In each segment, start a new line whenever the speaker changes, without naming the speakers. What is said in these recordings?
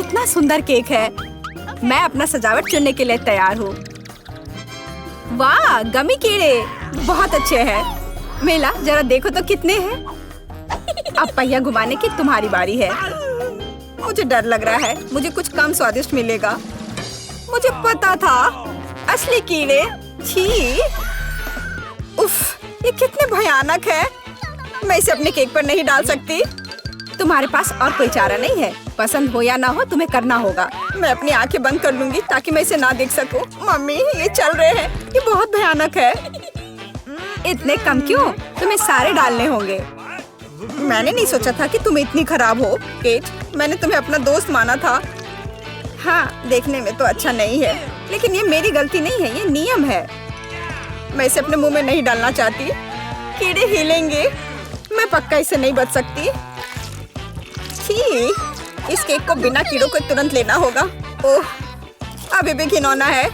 कितना सुंदर केक है। मैं अपना सजावट चुनने के लिए तैयार हूँ। वाह, गमी कीड़े बहुत अच्छे हैं। मेला जरा देखो तो कितने हैं। अब पहिया घुमाने की तुम्हारी बारी है। मुझे डर लग रहा है, मुझे कुछ कम स्वादिष्ट मिलेगा। मुझे पता था, असली कीड़े। छी, उफ, ये कितने भयानक है। मैं इसे अपने केक पर नहीं डाल सकती। तुम्हारे पास और कोई चारा नहीं है। पसंद हो या ना हो, तुम्हें करना होगा। मैं अपनी आंखें बंद कर लूंगी ताकि मैं इसे ना देख सकूं। मम्मी, ये चल रहे हैं, ये बहुत भयानक है। इतने कम क्यों? तुम्हें सारे डालने होंगे। मैंने नहीं सोचा था कि तुम इतनी खराब हो, केट। मैंने तुम्हें अपना दोस्त माना था। हाँ, देखने में तो अच्छा नहीं है, लेकिन ये मेरी गलती नहीं है, ये नियम है। मैं इसे अपने मुंह में नहीं डालना चाहती। कीड़े हिलेंगे, मैं पक्का इसे नहीं बच सकती। छी, इस केक को बिना कीड़ों को तुरंत लेना होगा। ओह, अभी भी घिनौना है।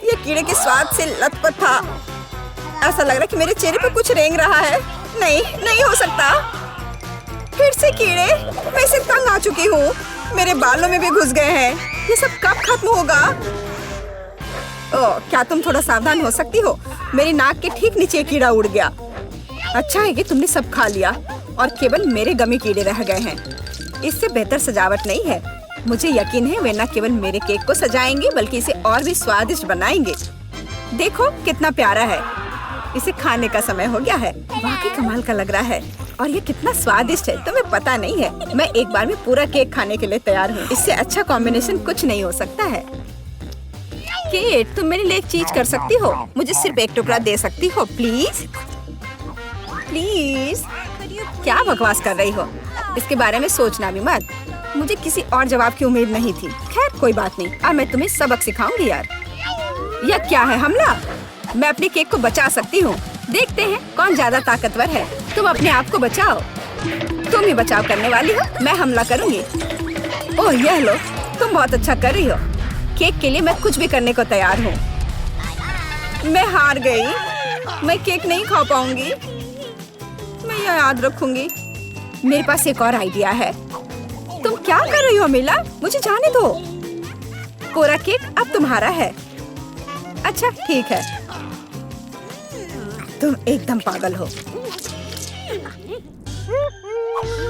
ये कीड़े के स्वाद से लथपथ था। ऐसा लग रहा है कि मेरे चेहरे पर कुछ रेंग रहा है। नहीं, नहीं हो सकता। फिर से कीड़े। मैं इसे तंग आ चुकी हूँ। मेरे बालों में भी घुस गए हैं। ये सब कब खत्म होगा? ओह, क्या तुम थोड़ा सावधान हो सकती हो? मेरी नाक के ठीक नीचे कीड़ा उड़ गया। अच्छा है कि तुमने सब खा लिया और केवल मेरे गमी कीड़े रह गए हैं। इससे बेहतर सजावट नहीं है। मुझे यकीन है वे न केवल मेरे केक को सजाएंगे बल्कि इसे और भी स्वादिष्ट बनाएंगे। देखो कितना प्यारा है। इसे खाने का समय हो गया है। वाकई कमाल का लग रहा है और ये कितना स्वादिष्ट है, तुम्हें पता नहीं है। मैं एक बार में पूरा केक खाने के लिए तैयार हूँ। इससे अच्छा कॉम्बिनेशन कुछ नहीं हो सकता है। केट, तुम मेरे लिए एक चीज कर सकती हो। मुझे सिर्फ एक टुकड़ा दे सकती हो, प्लीज? प्लीज? क्या बकवास कर रही हो? इसके बारे में सोचना भी मत। मुझे किसी और जवाब की उम्मीद नहीं थी। खैर कोई बात नहीं, अब मैं तुम्हें सबक सिखाऊंगी यार। यह क्या है, हमला? मैं अपने केक को बचा सकती हूँ। देखते हैं कौन ज्यादा ताकतवर है। तुम अपने आप को बचाओ। तुम ही बचाव करने वाली हो, मैं हमला करूंगी। ओह, यह लो, तुम बहुत अच्छा कर रही हो। केक के लिए मैं कुछ भी करने को तैयार हूँ। मैं हार गई। मैं केक नहीं खा पाऊंगी। मैं यह याद रखूंगी। मेरे पास एक और आइडिया है। तुम क्या कर रही हो मिला? मुझे जाने दो। पूरा केक अब तुम्हारा है। अच्छा ठीक है। तुम एकदम पागल हो।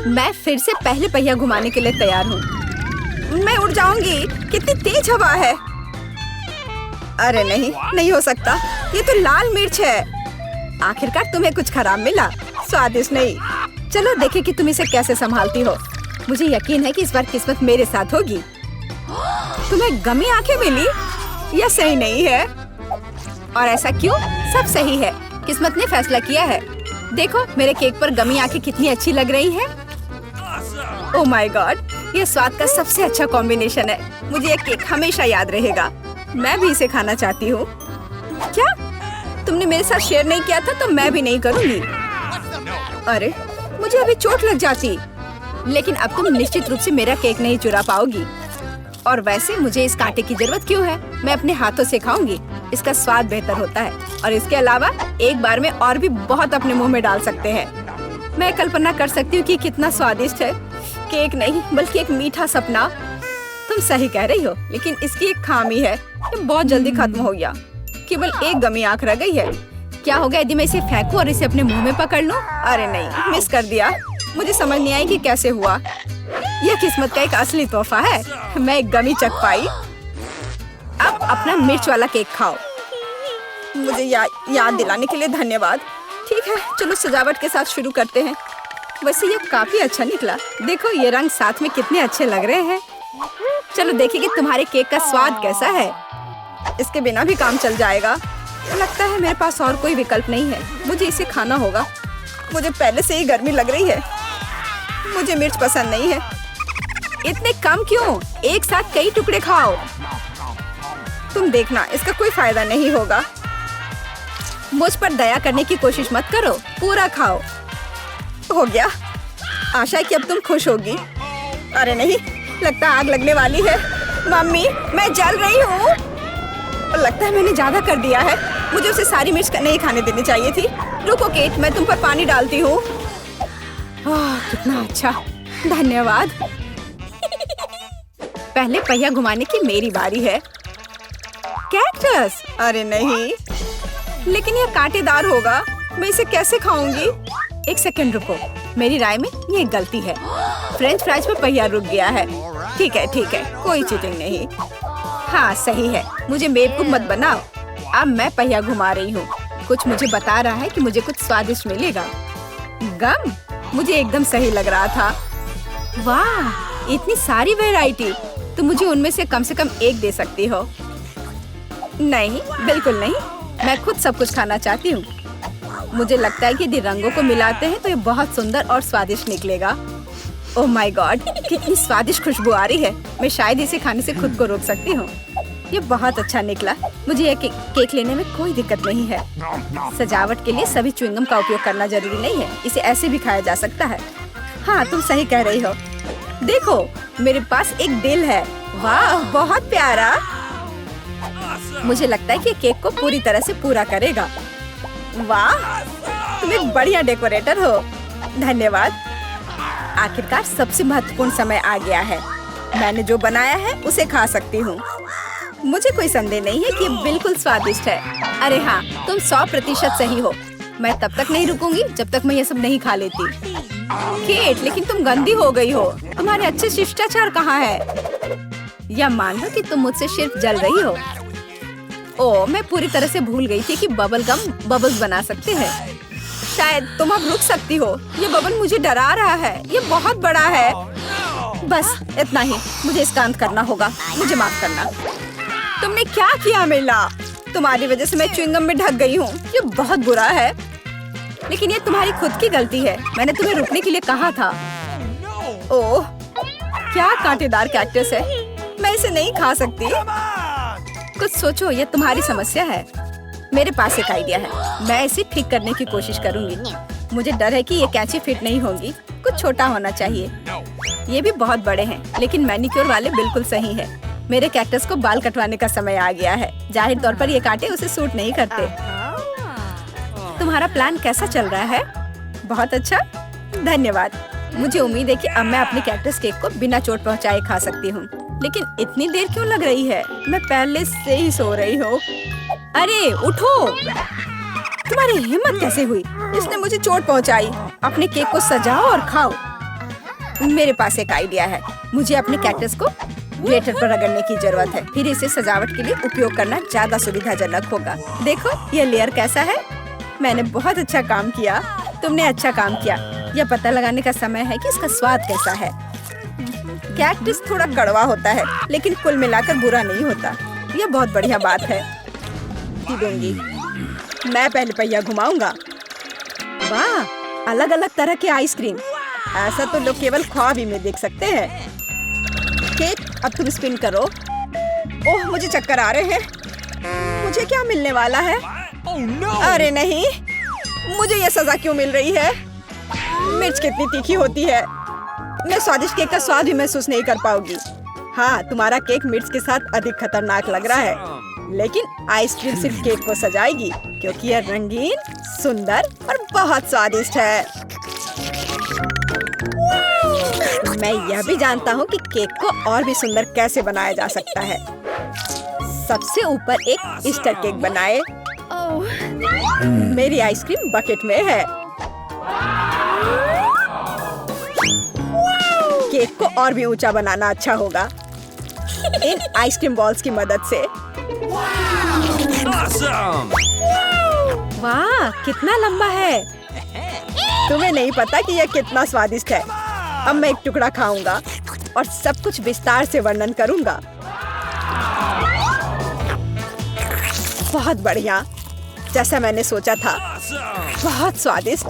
मैं फिर से पहले पहिया घुमाने के लिए तैयार हूँ। मैं उड़ जाऊंगी। कितनी तेज हवा है। अरे नहीं, नहीं हो सकता। ये तो लाल मिर्च है। आखिरकार तुम्हें कुछ खराब मिला, स्वादिष्ट नहीं। चलो देखें कि तुम इसे कैसे संभालती हो। मुझे यकीन है कि इस बार किस्मत मेरे साथ होगी। तुम्हें गमी आंखें मिली? यह सही नहीं है। और ऐसा क्यों? सब सही है। किस्मत ने फैसला किया है। देखो मेरे केक पर गमी आंखें कितनी अच्छी लग रही हैं। ओह माय गॉड, ये स्वाद का सबसे अच्छा कॉम्बिनेशन है। मुझे ये केक हमेशा याद रहेगा। मैं भी इसे खाना चाहती हूँ। क्या तुमने मेरे साथ शेयर नहीं किया था तो मैं भी नहीं करूँगी। अरे मुझे अभी चोट लग जाती। लेकिन अब तुम निश्चित रूप से मेरा केक नहीं चुरा पाओगी। और वैसे मुझे इस कांटे की जरूरत क्यों है? मैं अपने हाथों से खाऊंगी। इसका स्वाद बेहतर होता है और इसके अलावा एक बार में और भी बहुत अपने मुंह में डाल सकते हैं। मैं कल्पना कर सकती हूँ कि कितना स्वादिष्ट है। केक नहीं बल्कि एक मीठा सपना। तुम सही कह रही हो, लेकिन इसकी एक खामी है। ये बहुत जल्दी खत्म हो गया। केवल एक गमी आंख रह गई है। क्या होगा यदि मैं इसे फेंकूं और इसे अपने मुंह में पकड़ लूं? अरे नहीं, मिस कर दिया। मुझे समझ नहीं आई कि कैसे हुआ। यह किस्मत का एक असली तोहफा है। मैं एक गमी चख पाई। अब अपना मिर्च वाला केक खाओ। मुझे याद दिलाने के लिए धन्यवाद। ठीक है, चलो सजावट के साथ शुरू करते हैं। वैसे ये काफी अच्छा निकला। देखो ये रंग साथ में कितने अच्छे लग रहे हैं। चलो देखिए कि तुम्हारे केक का स्वाद कैसा है। इसके बिना भी काम चल जाएगा। लगता है मेरे पास और कोई विकल्प नहीं है। मुझे इसे खाना होगा। मुझे पहले से ही गर्मी लग रही है। मुझे मिर्च पसंद नहीं है। इतने कम क्यों? एक साथ कई टुकड़े खाओ। तुम देखना, इसका कोई फायदा नहीं होगा। मुझ पर दया करने की कोशिश मत करो, पूरा खाओ। हो गया। आशा है कि अब तुम खुश होगी। अरे नहीं, लगता है आग लगने वाली है। मम्मी, मैं जल रही हूँ। लगता है मैंने ज्यादा कर दिया है। मुझे उसे सारी मिर्च नहीं खाने देनी चाहिए थी। रुको केट, मैं तुम पर पानी डालती हूँ। कितना अच्छा, धन्यवाद। पहले पहिया घुमाने की मेरी बारी है। कैक्टस? अरे नहीं, लेकिन ये कांटेदार होगा। मैं इसे कैसे खाऊंगी? एक सेकंड रुको, मेरी राय में ये एक गलती है। फ्रेंच फ्राइज में पहिया रुक गया है। ठीक है, कोई चीटिंग नहीं। हाँ सही है, मुझे बेवकूफ मत बनाओ। अब मैं पहिया घुमा रही हूँ। कुछ मुझे बता रहा है कि मुझे कुछ स्वादिष्ट मिलेगा। गम? मुझे एकदम सही लग रहा था। वाह, इतनी सारी वैरायटी। तुम मुझे उनमें से कम एक दे सकती हो। नहीं, बिल्कुल नहीं। मैं खुद सब कुछ खाना चाहती हूँ। मुझे लगता है कि यदि रंगों को मिलाते हैं तो ये बहुत सुंदर और स्वादिष्ट निकलेगा। ओह माय गॉड, कितनी स्वादिष्ट खुशबू आ रही है। मैं शायद इसे खाने से खुद को रोक सकती हूँ। ये बहुत अच्छा निकला। मुझे यह केक लेने में कोई दिक्कत नहीं है। सजावट के लिए सभी च्युइंगम का उपयोग करना जरूरी नहीं है। इसे ऐसे भी खाया जा सकता है। हाँ, तुम सही कह रही हो। देखो, मेरे पास एक दिल है। वाह, बहुत प्यारा। मुझे लगता है कि केक को पूरी तरह से पूरा करेगा। वाह, तुम एक बढ़िया डेकोरेटर हो। धन्यवाद। आखिरकार सबसे महत्वपूर्ण समय आ गया है। मैंने जो बनाया है उसे खा सकती हूँ। मुझे कोई संदेह नहीं है कि बिल्कुल स्वादिष्ट है। अरे हाँ, तुम 100% सही हो। मैं तब तक नहीं रुकूंगी जब तक मैं ये सब नहीं खा लेती। केट, लेकिन तुम गंदी हो गई हो। तुम्हारे अच्छे शिष्टाचार कहाँ है? या मान लो कि तुम मुझसे सिर्फ जल रही हो। ओह, मैं पूरी तरह से भूल गई थी कि बबल गम बबल्स बना सकते हैं। शायद तुम अब रुक सकती हो। ये बबल मुझे डरा रहा है। ये बहुत बड़ा है। बस इतना ही, मुझे इसका अंत करना होगा। मुझे माफ करना। तुमने क्या किया मिला? तुम्हारी वजह से मैं च्युइंगम में ढक गई हूँ। ये बहुत बुरा है, लेकिन ये तुम्हारी खुद की गलती है। मैंने तुम्हें रुकने के लिए कहा था। ओह, क्या कांटेदार कैक्टस है। मैं इसे नहीं खा सकती। कुछ सोचो, ये तुम्हारी समस्या है। मेरे पास एक आइडिया है। मैं इसे ठीक करने की कोशिश करूंगी। मुझे डर है कि ये कैंची फिट नहीं होगी। कुछ छोटा होना चाहिए। ये भी बहुत बड़े हैं, लेकिन मैनिक्योर वाले बिल्कुल सही है। मेरे कैक्टस को बाल कटवाने का समय आ गया है। जाहिर तौर पर ये कांटे उसे सूट नहीं करते। तुम्हारा प्लान कैसा चल रहा है? बहुत अच्छा, धन्यवाद। मुझे उम्मीद है कि अब मैं अपने कैक्टस केक को बिना चोट पहुंचाए खा सकती हूँ। लेकिन इतनी देर क्यों लग रही है? मैं पहले से ही सो रही हूँ। अरे उठो, तुम्हारी हिम्मत कैसे हुई? इसने मुझे चोट पहुंचाई। अपने केक को सजाओ और खाओ। मेरे पास एक आइडिया है। मुझे अपने कैक्टस को ग्लेटर पर रगड़ने की जरूरत है। फिर इसे सजावट के लिए उपयोग करना ज्यादा सुविधाजनक होगा। देखो ये लेयर कैसा है। मैंने बहुत अच्छा काम किया। तुमने अच्छा काम किया। यह पता लगाने का समय है कि इसका स्वाद कैसा है। कैक्टस थोड़ा कड़वा होता है, लेकिन कुल मिलाकर बुरा नहीं होता। यह बहुत बढ़िया बात है। दूंगी। मैं पहले पहिया घुमाऊंगा। वाह, अलग अलग तरह के आइसक्रीम। ऐसा तो लोग केवल ख्वाब ही में देख सकते हैं। केक, अब तुम स्पिन करो। ओह, मुझे चक्कर आ रहे हैं। मुझे क्या मिलने वाला है? अरे नहीं, मुझे ये सजा क्यों मिल रही है? मिर्च कितनी तीखी होती है। मैं स्वादिष्ट केक का स्वाद भी महसूस नहीं कर पाऊंगी। हाँ, तुम्हारा केक मिर्च के साथ अधिक खतरनाक लग रहा है, लेकिन आइसक्रीम सिर्फ केक को सजाएगी, क्योंकि यह रंगीन, सुंदर और बहुत स्वादिष्ट है। मैं यह भी जानता हूँ कि केक को और भी सुंदर कैसे बनाया जा सकता है। सबसे ऊपर एक ईस्टर केक बनाए। मेरी आइसक्रीम बकेट में है। केक को और भी ऊंचा बनाना अच्छा होगा इन आइसक्रीम बॉल्स की मदद से। वाह, कितना लंबा है। तुम्हें नहीं पता कि यह कितना स्वादिष्ट है। अब मैं एक टुकड़ा खाऊंगा और सब कुछ विस्तार से वर्णन करूंगा। बहुत बढ़िया, जैसा मैंने सोचा था। बहुत स्वादिष्ट।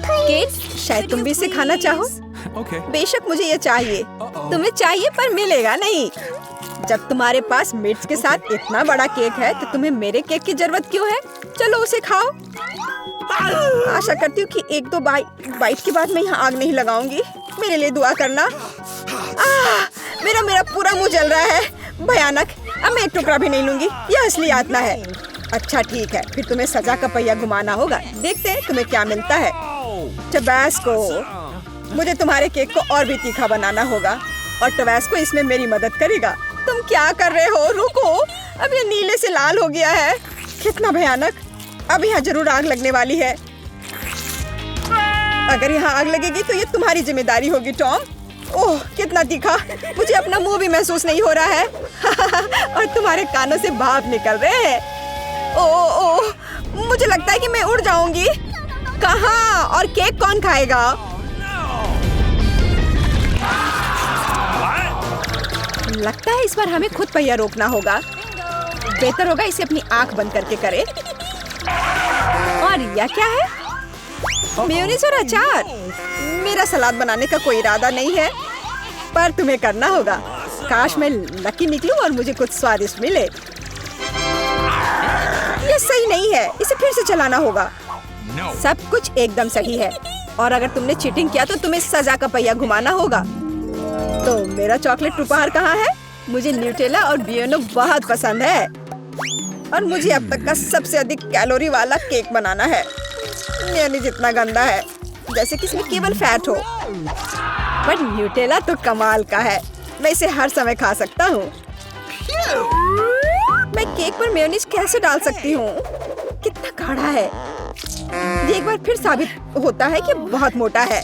केट, शायद तुम भी इसे खाना चाहो। बेशक मुझे ये चाहिए। तुम्हें चाहिए पर मिलेगा नहीं। जब तुम्हारे पास मिर्च के साथ इतना बड़ा केक है तो तुम्हें मेरे केक की जरूरत क्यों है? चलो उसे खाओ। आशा करती हूँ कि एक दो बाइट के बाद मैं यहाँ आग नहीं लगाऊंगी। मेरे लिए दुआ करना। मेरा पूरा मुंह जल रहा है। भयानक। अब मैं एक टुकड़ा भी नहीं लूंगी। यह असली यातना है। अच्छा ठीक है, फिर तुम्हें सजा का पहिया घुमाना होगा। देखते हैं तुम्हें क्या मिलता है। टबैस्को। मुझे तुम्हारे केक को और भी तीखा बनाना होगा। और टबैस्को इसमें मेरी मदद करेगा। तुम क्या कर रहे हो? रुको, अब ये नीले से लाल हो गया है। कितना भयानक! अब यहाँ जरूर आग लगने वाली है। अगर यहाँ आग लगेगी तो ये तुम्हारी जिम्मेदारी होगी टॉम। ओह, कितना तीखा! मुझे अपना मुंह भी महसूस नहीं हो रहा है। और तुम्हारे कानों से भाप निकल रहे हैं। ओह ओह, मुझे लगता है कि मैं उड़ जाऊंगी। कहाँ? और केक कौन खाएगा? लगता है इस बार हमें खुद पहिया रोकना होगा। बेहतर होगा इसे अपनी आंख बंद करके करे। और यह क्या है? मेयोनीज और अचार। मेरा सलाद बनाने का कोई इरादा नहीं है, पर तुम्हें करना होगा। काश मैं लकी निकलूं और मुझे कुछ स्वादिष्ट मिले। ये सही नहीं है, इसे फिर से चलाना होगा। सब कुछ एकदम सही है, और अगर तुमने चीटिंग किया तो तुम्हें सजा का पहिया घुमाना होगा। तो मेरा चॉकलेट उपहार कहाँ है? मुझे न्यूटेला और बियोनो बहुत पसंद है, और मुझे अब तक का सबसे अधिक कैलोरी वाला केक बनाना है। मेयोनीज इतना गंदा है, जैसे कि इसमें केवल फैट हो। पर न्यूटेला तो कमाल का है, मैं इसे हर समय खा सकता हूँ। मैं केक पर मेयोनीज कैसे डाल सकती हूँ? कितना गाढ़ा है! ये एक बार फिर साबित होता है कि बहुत मोटा है।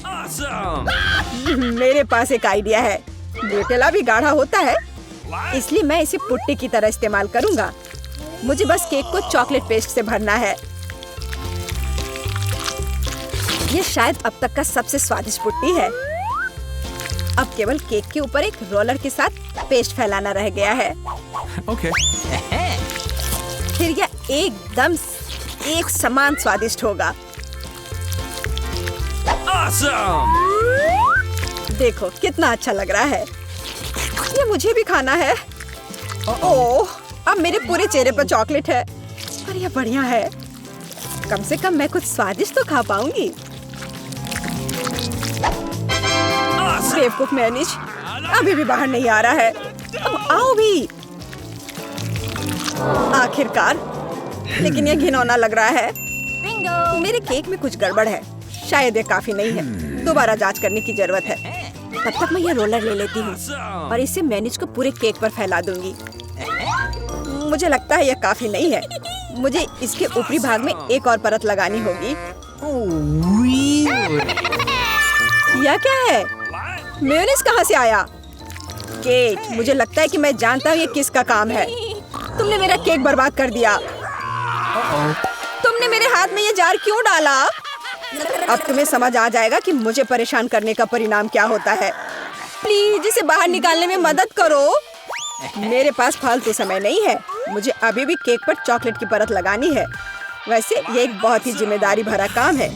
मेरे पास एक आइडिया है। न्यूटेला भी गाढ़ा होता है, इसलिए मैं इसे पुट्टी की तरह इस्तेमाल करूँगा। मुझे बस केक को चॉकलेट पेस्ट से भरना है। ये शायद अब तक का सबसे स्वादिष्ट पुट्टी है। अब केवल केक के ऊपर एक रोलर के साथ पेस्ट फैलाना रह गया है।
Okay.
फिर यह एकदम एक समान स्वादिष्ट होगा।
Awesome!
देखो कितना अच्छा लग रहा है। ये मुझे भी खाना है। ओह, अब मेरे पूरे चेहरे पर चॉकलेट है, पर यह बढ़िया है। कम से कम मैं कुछ स्वादिष्ट तो खा पाऊंगी। बेवकूफ मेयोनीज अभी भी बाहर नहीं आ रहा है। अब आओ भी। आखिरकार, लेकिन यह घिनौना लग रहा है। मेरे केक में कुछ गड़बड़ है। शायद ये काफी नहीं है। दोबारा जांच करने की जरूरत है। तब तक मैं यह रोलर ले लेती हूँ और इसे मेयोनीज को पूरे केक पर फैला दूंगी। मुझे लगता है यह काफी नहीं है। मुझे इसके ऊपरी भाग में एक और परत लगानी होगी। यह क्या है? मेयोनीज कहाँ से आया? केक, मुझे लगता है कि मैं जानता हूँ ये किसका काम है। तुमने मेरा केक बर्बाद कर दिया। तुमने मेरे हाथ में ये जार क्यों डाला? अब तुम्हें समझ आ जाएगा कि मुझे परेशान करने का परिणाम क्या होता है। प्लीज इसे बाहर निकालने में मदद करो। मेरे पास फालतू समय नहीं है। मुझे अभी भी केक पर चॉकलेट की परत लगानी है। वैसे ये एक बहुत ही जिम्मेदारी भरा काम है।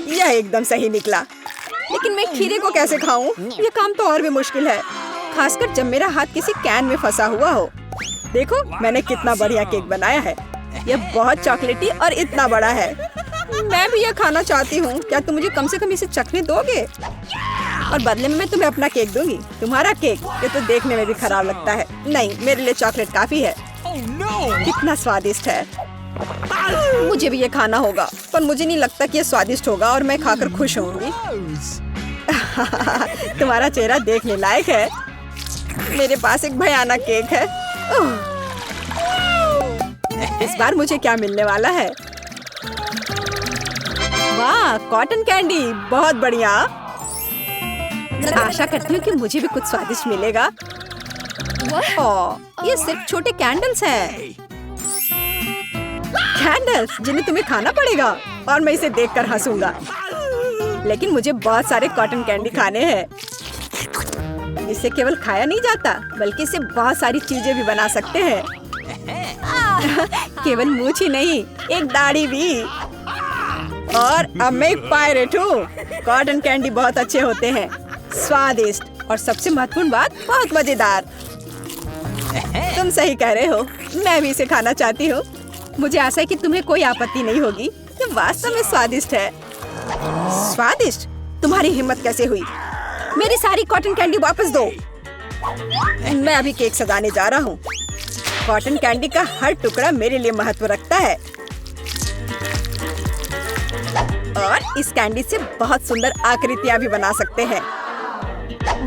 यह एकदम सही निकला, लेकिन मैं खीरे को कैसे खाऊं? यह काम तो और भी मुश्किल है, खासकर जब मेरा हाथ किसी कैन में फंसा हुआ हो। देखो मैंने कितना बढ़िया केक बनाया है। यह बहुत चॉकलेटी और इतना बड़ा है। मैं भी यह खाना चाहती हूँ। क्या तुम मुझे कम से कम इसे चखने दोगे? और बदले में मैं तुम्हें अपना केक दूंगी। तुम्हारा केक ये तो देखने में भी खराब लगता है। नहीं, मेरे लिए चॉकलेट काफी है। कितना स्वादिष्ट है। मुझे भी ये खाना होगा, पर मुझे नहीं लगता कि ये स्वादिष्ट होगा और मैं खाकर खुश होंगी। तुम्हारा चेहरा देखने लायक है। मेरे पास एक भयानक केक है। इस बार मुझे क्या मिलने वाला है? वाह, कॉटन कैंडी, बहुत बढ़िया। आशा करती हूँ कि मुझे भी कुछ स्वादिष्ट मिलेगा। ओह, ये सिर्फ छोटे कैंडल्स हैं। कैंडल्स जिन्हें तुम्हें खाना पड़ेगा, और मैं इसे देखकर हंसूंगा। लेकिन मुझे बहुत सारे कॉटन कैंडी खाने हैं। इसे केवल खाया नहीं जाता, बल्कि इसे बहुत सारी चीजें भी बना सकते हैं। केवल मूंछ ही नहीं, एक दाढ़ी भी। और अब मैं एक पायरेट हूँ। कॉटन कैंडी बहुत अच्छे होते हैं, स्वादिष्ट, और सबसे महत्वपूर्ण बात, बहुत मजेदार। तुम सही कह रहे हो, मैं भी इसे खाना चाहती हूँ। मुझे आशा है कि तुम्हें कोई आपत्ति नहीं होगी। ये वास्तव में स्वादिष्ट है। स्वादिष्ट? तुम्हारी हिम्मत कैसे हुई? मेरी सारी कॉटन कैंडी वापस दो। मैं अभी केक सजाने जा रहा हूँ। कॉटन कैंडी का हर टुकड़ा मेरे लिए महत्व रखता है, और इस कैंडी से बहुत सुंदर आकृतियाँ भी बना सकते हैं।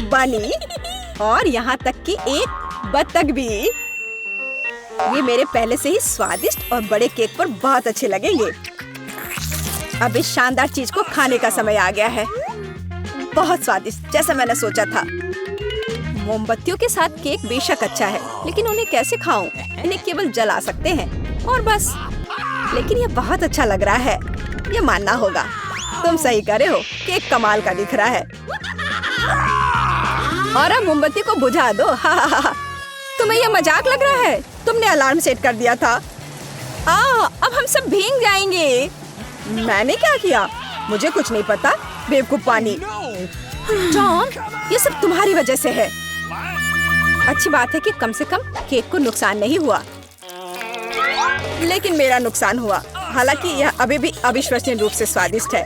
बनी और यहाँ तक कि एक बत्तख भी। ये मेरे पहले से ही स्वादिष्ट और बड़े केक पर बहुत अच्छे लगेंगे। अब इस शानदार चीज को खाने का समय आ गया है। बहुत स्वादिष्ट, जैसा मैंने सोचा था। मोमबत्तियों के साथ केक बेशक अच्छा है, लेकिन उन्हें कैसे खाऊं? इन्हें केवल जला सकते हैं और बस। लेकिन ये बहुत अच्छा लग रहा है, ये मानना होगा। तुम सही करे हो, केक कमाल का दिख रहा है। और अब मोमबत्ती को बुझा दो। तुम्हें यह मजाक लग रहा है? तुमने अलार्म सेट कर दिया था। अब हम सब भीग जाएंगे। मैंने क्या किया? मुझे कुछ नहीं पता। बेवकूफ पानी। टॉम, ये सब तुम्हारी वजह से है। अच्छी बात है कि कम से कम केक को नुकसान नहीं हुआ, लेकिन मेरा नुकसान हुआ। हालांकि यह अभी भी अविश्वसनीय रूप से स्वादिष्ट है।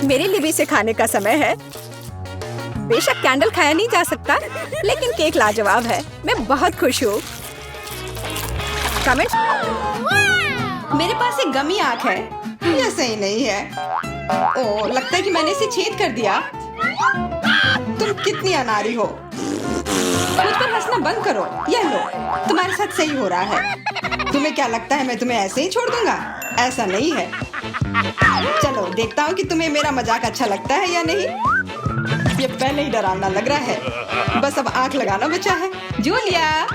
मेरे लिए भी इसे खाने का समय है। बेशक कैंडल खाया नहीं जा सकता, लेकिन केक लाजवाब है। मैं बहुत खुश हूँ। कमेंट? मेरे पास एक गमी आंख है। यह सही नहीं है। ओह, लगता है कि मैंने इसे छेद कर दिया। तुम कितनी अनाड़ी हो। मुझ पर हंसना बंद करो। यह लो, तुम्हारे साथ सही हो रहा है। तुम्हें क्या लगता है मैं तुम्हें ऐसे ही छोड़ दूंगा? ऐसा नहीं है। चलो देखता हूँ कि तुम्हें मेरा मजाक अच्छा लगता है या नहीं। ये पहले ही डरावना लग रहा है। बस अब आंख लगाना बचा है। जूलिया,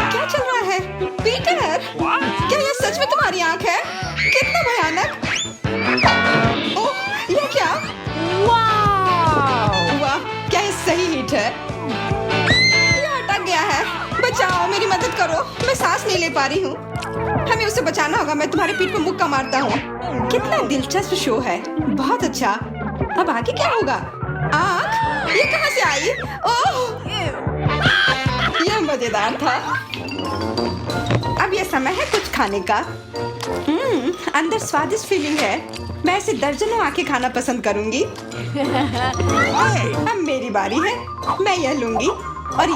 क्या चल रहा है? पीटर, क्या यह सच में तुम्हारी आंख है? कितना भयानक। ओह, यह क्या? वाह, क्या ये सही हिट है? यह अटक गया है। बचाओ, मेरी मदद करो। मैं सांस नहीं ले पा रही हूँ। हमें उसे बचाना होगा। मैं तुम्हारे पीठ पर मुक्का मारता हूँ। कितना दिलचस्प शो है। बहुत अच्छा। अब आगे क्या होगा? आँख? ये कहाँ से आई? ओह, यह मजेदार था। अब यह समय है कुछ खाने का। अंदर स्वादिष्ट फीलिंग है। मैं ऐसे दर्जनों आंखें खाना पसंद करूंगी। अब मेरी बारी है। मैं यह लूंगी और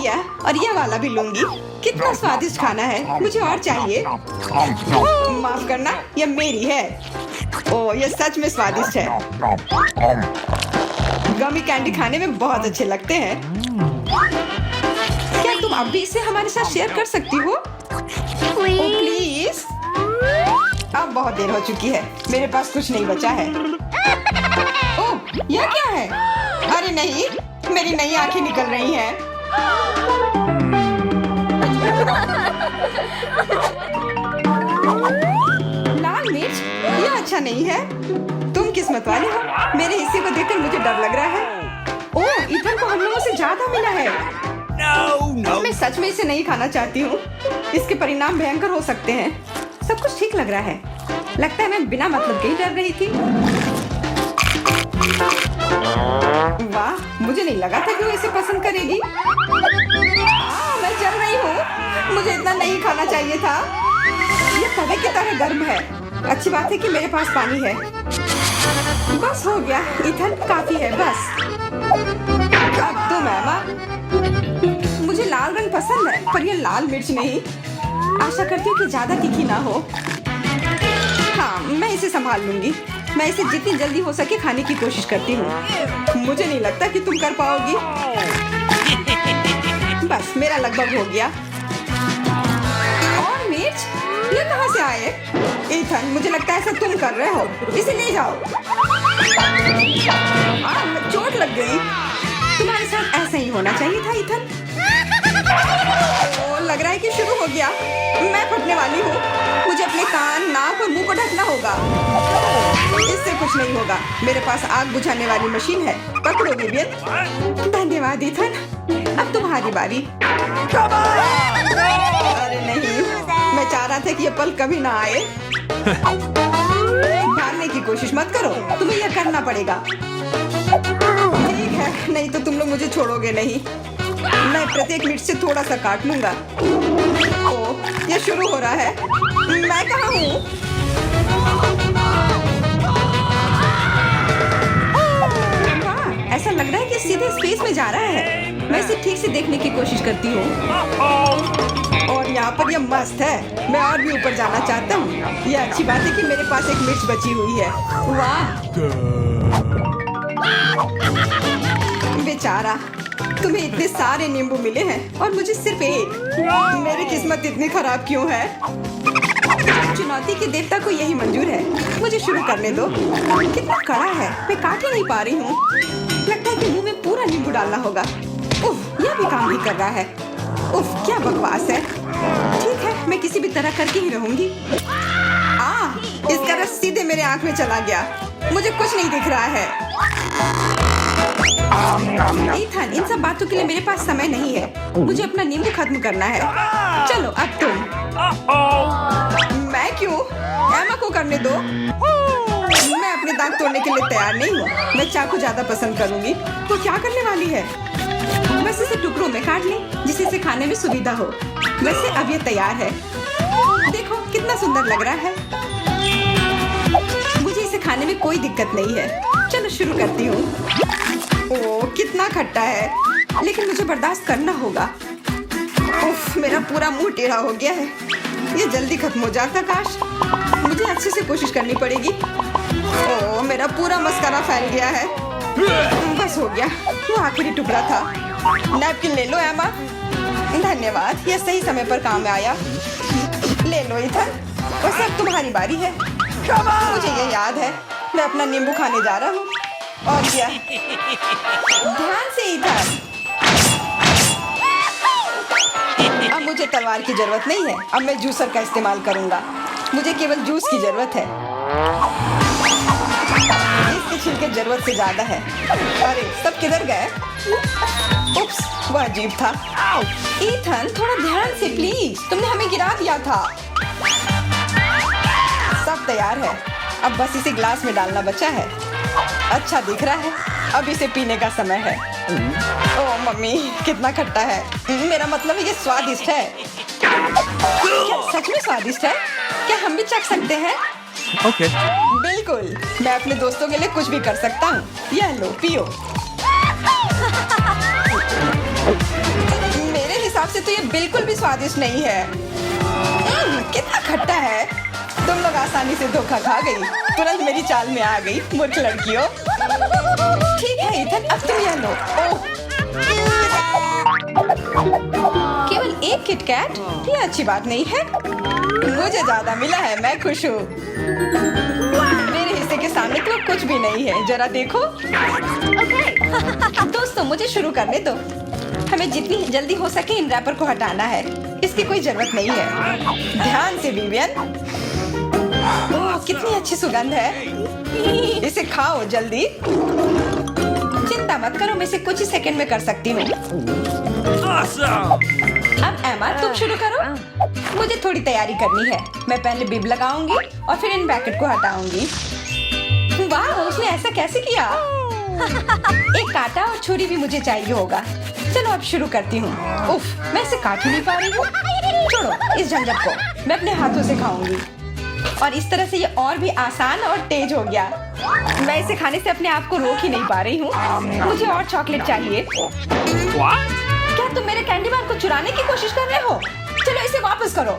यह वाला भी लूंगी। कितना स्वादिष्ट खाना है। मुझे और चाहिए। माफ करना, यह मेरी है। ओह, यह सच में स्वादिष्ट है। गमी कैंडी खाने में बहुत अच्छे लगते हैं। क्या तुम अब भी इसे हमारे साथ शेयर कर सकती हो? प्लीज। अब बहुत देर हो चुकी है। मेरे पास कुछ नहीं बचा है। ओह, यह क्या है? अरे नहीं, मेरी नई आंखें निकल रही हैं। लाल मिर्च? यह अच्छा नहीं है। तुम किस्मत वाले हो। मेरे हिस्से को देखकर मुझे डर लग रहा है। ओह, इथन को हम लोगों से ज्यादा मिला है।
No.
मैं सच में इसे नहीं खाना चाहती हूँ। इसके परिणाम भयंकर हो सकते हैं। सब कुछ ठीक लग रहा है। लगता है मैं बिना मतलब के ही डर रही थी। वाह, मुझे नहीं लगा था कि वो इसे पसंद करेगी। मैं जल रही हूँ। मुझे इतना नहीं खाना चाहिए था। ये तवे की तरह गर्म है। अच्छी बात है कि मेरे पास पानी है। बस हो गया। इथन, काफी है। बस अब तुम एमा। मुझे लाल रंग पसंद है, पर यह लाल मिर्च नहीं। आशा करती हूँ कि ज्यादा तीखी ना हो। हाँ, मैं इसे संभाल लूंगी। मैं इसे जितनी जल्दी हो सके खाने की कोशिश करती हूँ। मुझे नहीं लगता कि तुम कर पाओगी। बस, मेरा लगभग हो गया। और मिर्च? ये कहाँ से आए? इथन, मुझे लगता है ऐसा तुम कर रहे हो। इसे ले जाओ। चोट लग गई। तुम्हारे साथ ऐसा ही होना चाहिए था इथन। लग रहा है कि शुरू हो गया। मैं फटने वाली हूँ। मुझे अपने कान, नाक और मुंह को ढकना होगा। इससे कुछ नहीं होगा। मेरे पास आग बुझाने वाली मशीन है। पकड़ो विवियन। धन्यवाद इथन। अब तुम्हारी बारी। अरे नहीं, मैं चाह रहा था कि ये पल कभी ना आए। भागने की कोशिश मत करो। तुम्हें यह करना पड़ेगा। ठीक है, नहीं तो तुम लोग मुझे छोड़ोगे नहीं। मैं प्रत्येक मिनट से थोड़ा सा काट लूंगा। ओह, ये शुरू हो रहा है। मैं कहाँ हूँ? वाह, ऐसा लग रहा है कि सीधे स्पेस में जा रहा है। मैं इसे ठीक से देखने की कोशिश करती हूँ। और यहाँ पर यह मस्त है। मैं और भी ऊपर जाना चाहता हूँ। यह अच्छी बात है कि मेरे पास एक मिर्च बची हुई है। वाह। बेचारा, तुम्हें इतने सारे नींबू मिले हैं और मुझे सिर्फ एक। मेरी किस्मत इतनी खराब क्यों है? चुनौती के देवता को यही मंजूर है। मुझे शुरू करने दो। कितना कड़ा है, मैं काट ही नहीं पा रही हूँ। लगता है कि मुंह में पूरा नींबू डालना होगा। उफ, यह भी काम नहीं कर रहा है। उफ, क्या बकवास है। ठीक है, मैं किसी भी तरह करके ही रहूंगी। इसका रस सीधे मेरे आंख में चला गया। मुझे कुछ नहीं दिख रहा है। ईथन, इन सब बातों के लिए मेरे पास समय नहीं है। मुझे अपना नींबू खत्म करना है। चलो अब तुम। मैं क्यों? एमा को करने दो। मैं अपने दांत तोड़ने के लिए तैयार नहीं हूँ। मैं चाकू ज्यादा पसंद करूंगी। वो क्या करने वाली है? बस इसे टुकड़ों में काट लें, जिससे इसे खाने में सुविधा हो। वैसे अब ये तैयार है। देखो कितना सुंदर लग रहा है। मुझे इसे खाने में कोई दिक्कत नहीं है। चलो शुरू करती हूँ। ओह, कितना खट्टा है, लेकिन मुझे बर्दाश्त करना होगा। उफ, मेरा पूरा मुंह टेढ़ा हो गया है। ये जल्दी खत्म हो जाता काश। मुझे अच्छे से कोशिश करनी पड़ेगी। ओह, मेरा पूरा मस्कारा फैल गया है। बस हो गया, वो आखिरी टुकड़ा था। नैपकिन ले लो एमा। धन्यवाद, यह सही समय पर काम में आया। ले लो ईथन, और सब तुम्हारी बारी है। मुझे ये याद है, मैं अपना नींबू खाने जा रहा हूँ। और क्या? ध्यान से ईथन। अब मुझे तलवार की जरूरत नहीं है। अब मैं जूसर का इस्तेमाल करूंगा। मुझे केवल जूस की जरूरत है। इसके छिलके जरूरत से ज्यादा है। अरे, सब किधर गए? उप्स, वह अजीब था। ईथन, थोड़ा ध्यान से प्लीज। तुमने हमें गिरा दिया था। सब तैयार है। अब बस इसे ग्लास में डालना बचा है। अच्छा दिख रहा है। अब इसे पीने का समय है। ओह मम्मी, कितना खट्टा है। मेरा मतलब ये स्वादिष्ट है। क्या सच में स्वादिष्ट है? क्या हम भी चख सकते हैं?
Okay.
बिल्कुल, मैं अपने दोस्तों के लिए कुछ भी कर सकता हूँ। यह लो, पियो। मेरे हिसाब से तो ये बिल्कुल भी स्वादिष्ट नहीं है। कितना खट्टा है। तुम लोग आसानी से धोखा खा गई। तुरंत मेरी चाल में आ गई, मूर्ख लड़कियों। ठीक है ईथन, अब तुम यह लो। ओह, केवल एक किटकैट? ये अच्छी बात नहीं है। मुझे ज्यादा मिला है, मैं खुश हूँ। मेरे हिस्से के सामने तो कुछ भी नहीं है। जरा देखो। दोस्तों, मुझे शुरू करने दो। हमें जितनी जल्दी हो सके इन रैपर को हटाना है। इसकी कोई जरूरत नहीं है। ध्यान से विवियन। ओह, कितनी अच्छी सुगंध है। इसे खाओ जल्दी। चिंता मत करो, मैं इसे कुछ ही सेकंड में कर सकती हूँ।
Awesome.
अब एमा, तुम शुरू करो। मुझे थोड़ी तैयारी करनी है। मैं पहले बिब लगाऊंगी और फिर इन पैकेट को हटाऊंगी। वाह, उसने ऐसा कैसे किया? एक कांटा और छुरी भी मुझे चाहिए होगा। चलो अब शुरू करती हूँ। उफ, मैं इसे काट ही नहीं पा रही हूँ। छोड़ो इस झंझट को, मैं अपने हाथों से खाऊंगी। और इस तरह से ये और भी आसान और तेज हो गया। मैं इसे खाने से अपने आप को रोक ही नहीं पा रही हूँ। मुझे और चॉकलेट चाहिए।
What?
क्या तुम मेरे कैंडी बार को चुराने की कोशिश कर रहे हो? चलो इसे वापस करो।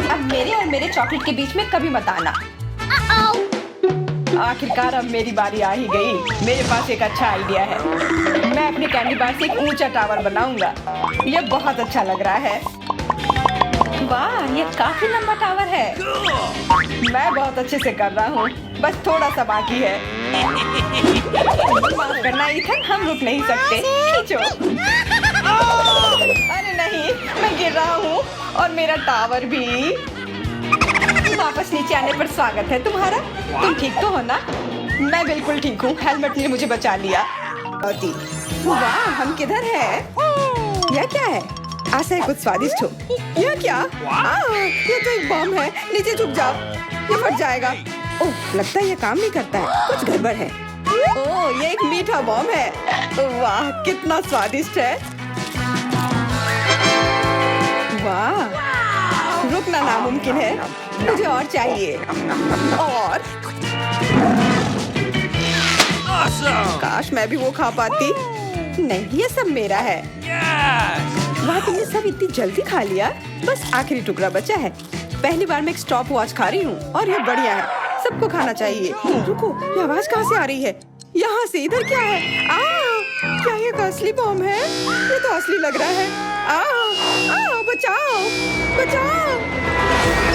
अब मेरे और मेरे चॉकलेट के बीच में कभी मत आना। आखिरकार अब मेरी बारी आ ही गई। मेरे पास एक अच्छा आइडिया है। मैं अपने कैंडी बार से एक ऊंचा टावर बनाऊंगा। यह बहुत अच्छा लग रहा है। वाह, ये काफी लंबा टावर है। मैं बहुत अच्छे से कर रहा हूँ। बस थोड़ा सा बाकी है। माफ करना ईथन, हम रुक नहीं सकते। खींचो। अरे नहीं, मैं गिर रहा हूँ और मेरा टावर भी। वापस नीचे आने पर स्वागत है तुम्हारा। तुम ठीक तो हो ना? मैं बिल्कुल ठीक हूँ। हेलमेट ने मुझे बचा लिया। वाह, हम किधर है? यह क्या है? आशा है कुछ स्वादिष्ट हो। यह क्या? ये तो एक बम है। नीचे झुक जाओ, ये फट जाएगा। ओह, लगता है ये काम नहीं करता है। कुछ गड़बड़ है। ओह, ये एक मीठा बम है। वाह, कितना स्वादिष्ट है। वाह, रुकना नामुमकिन है। मुझे और चाहिए। और
Awesome.
काश मैं भी वो खा पाती। नहीं, ये सब मेरा है।
Yes.
वाह, तुमने सब इतनी जल्दी खा लिया। बस आखिरी टुकड़ा बचा है। पहली बार मैं एक स्टॉप वॉच खा रही हूँ और ये बढ़िया है। सबको खाना चाहिए। रुको, ये आवाज कहाँ से आ रही है? यहाँ से। इधर क्या है? क्या ये असली बॉम्ब है? ये तो असली लग रहा है। आओ, बचाओ, बचाओ।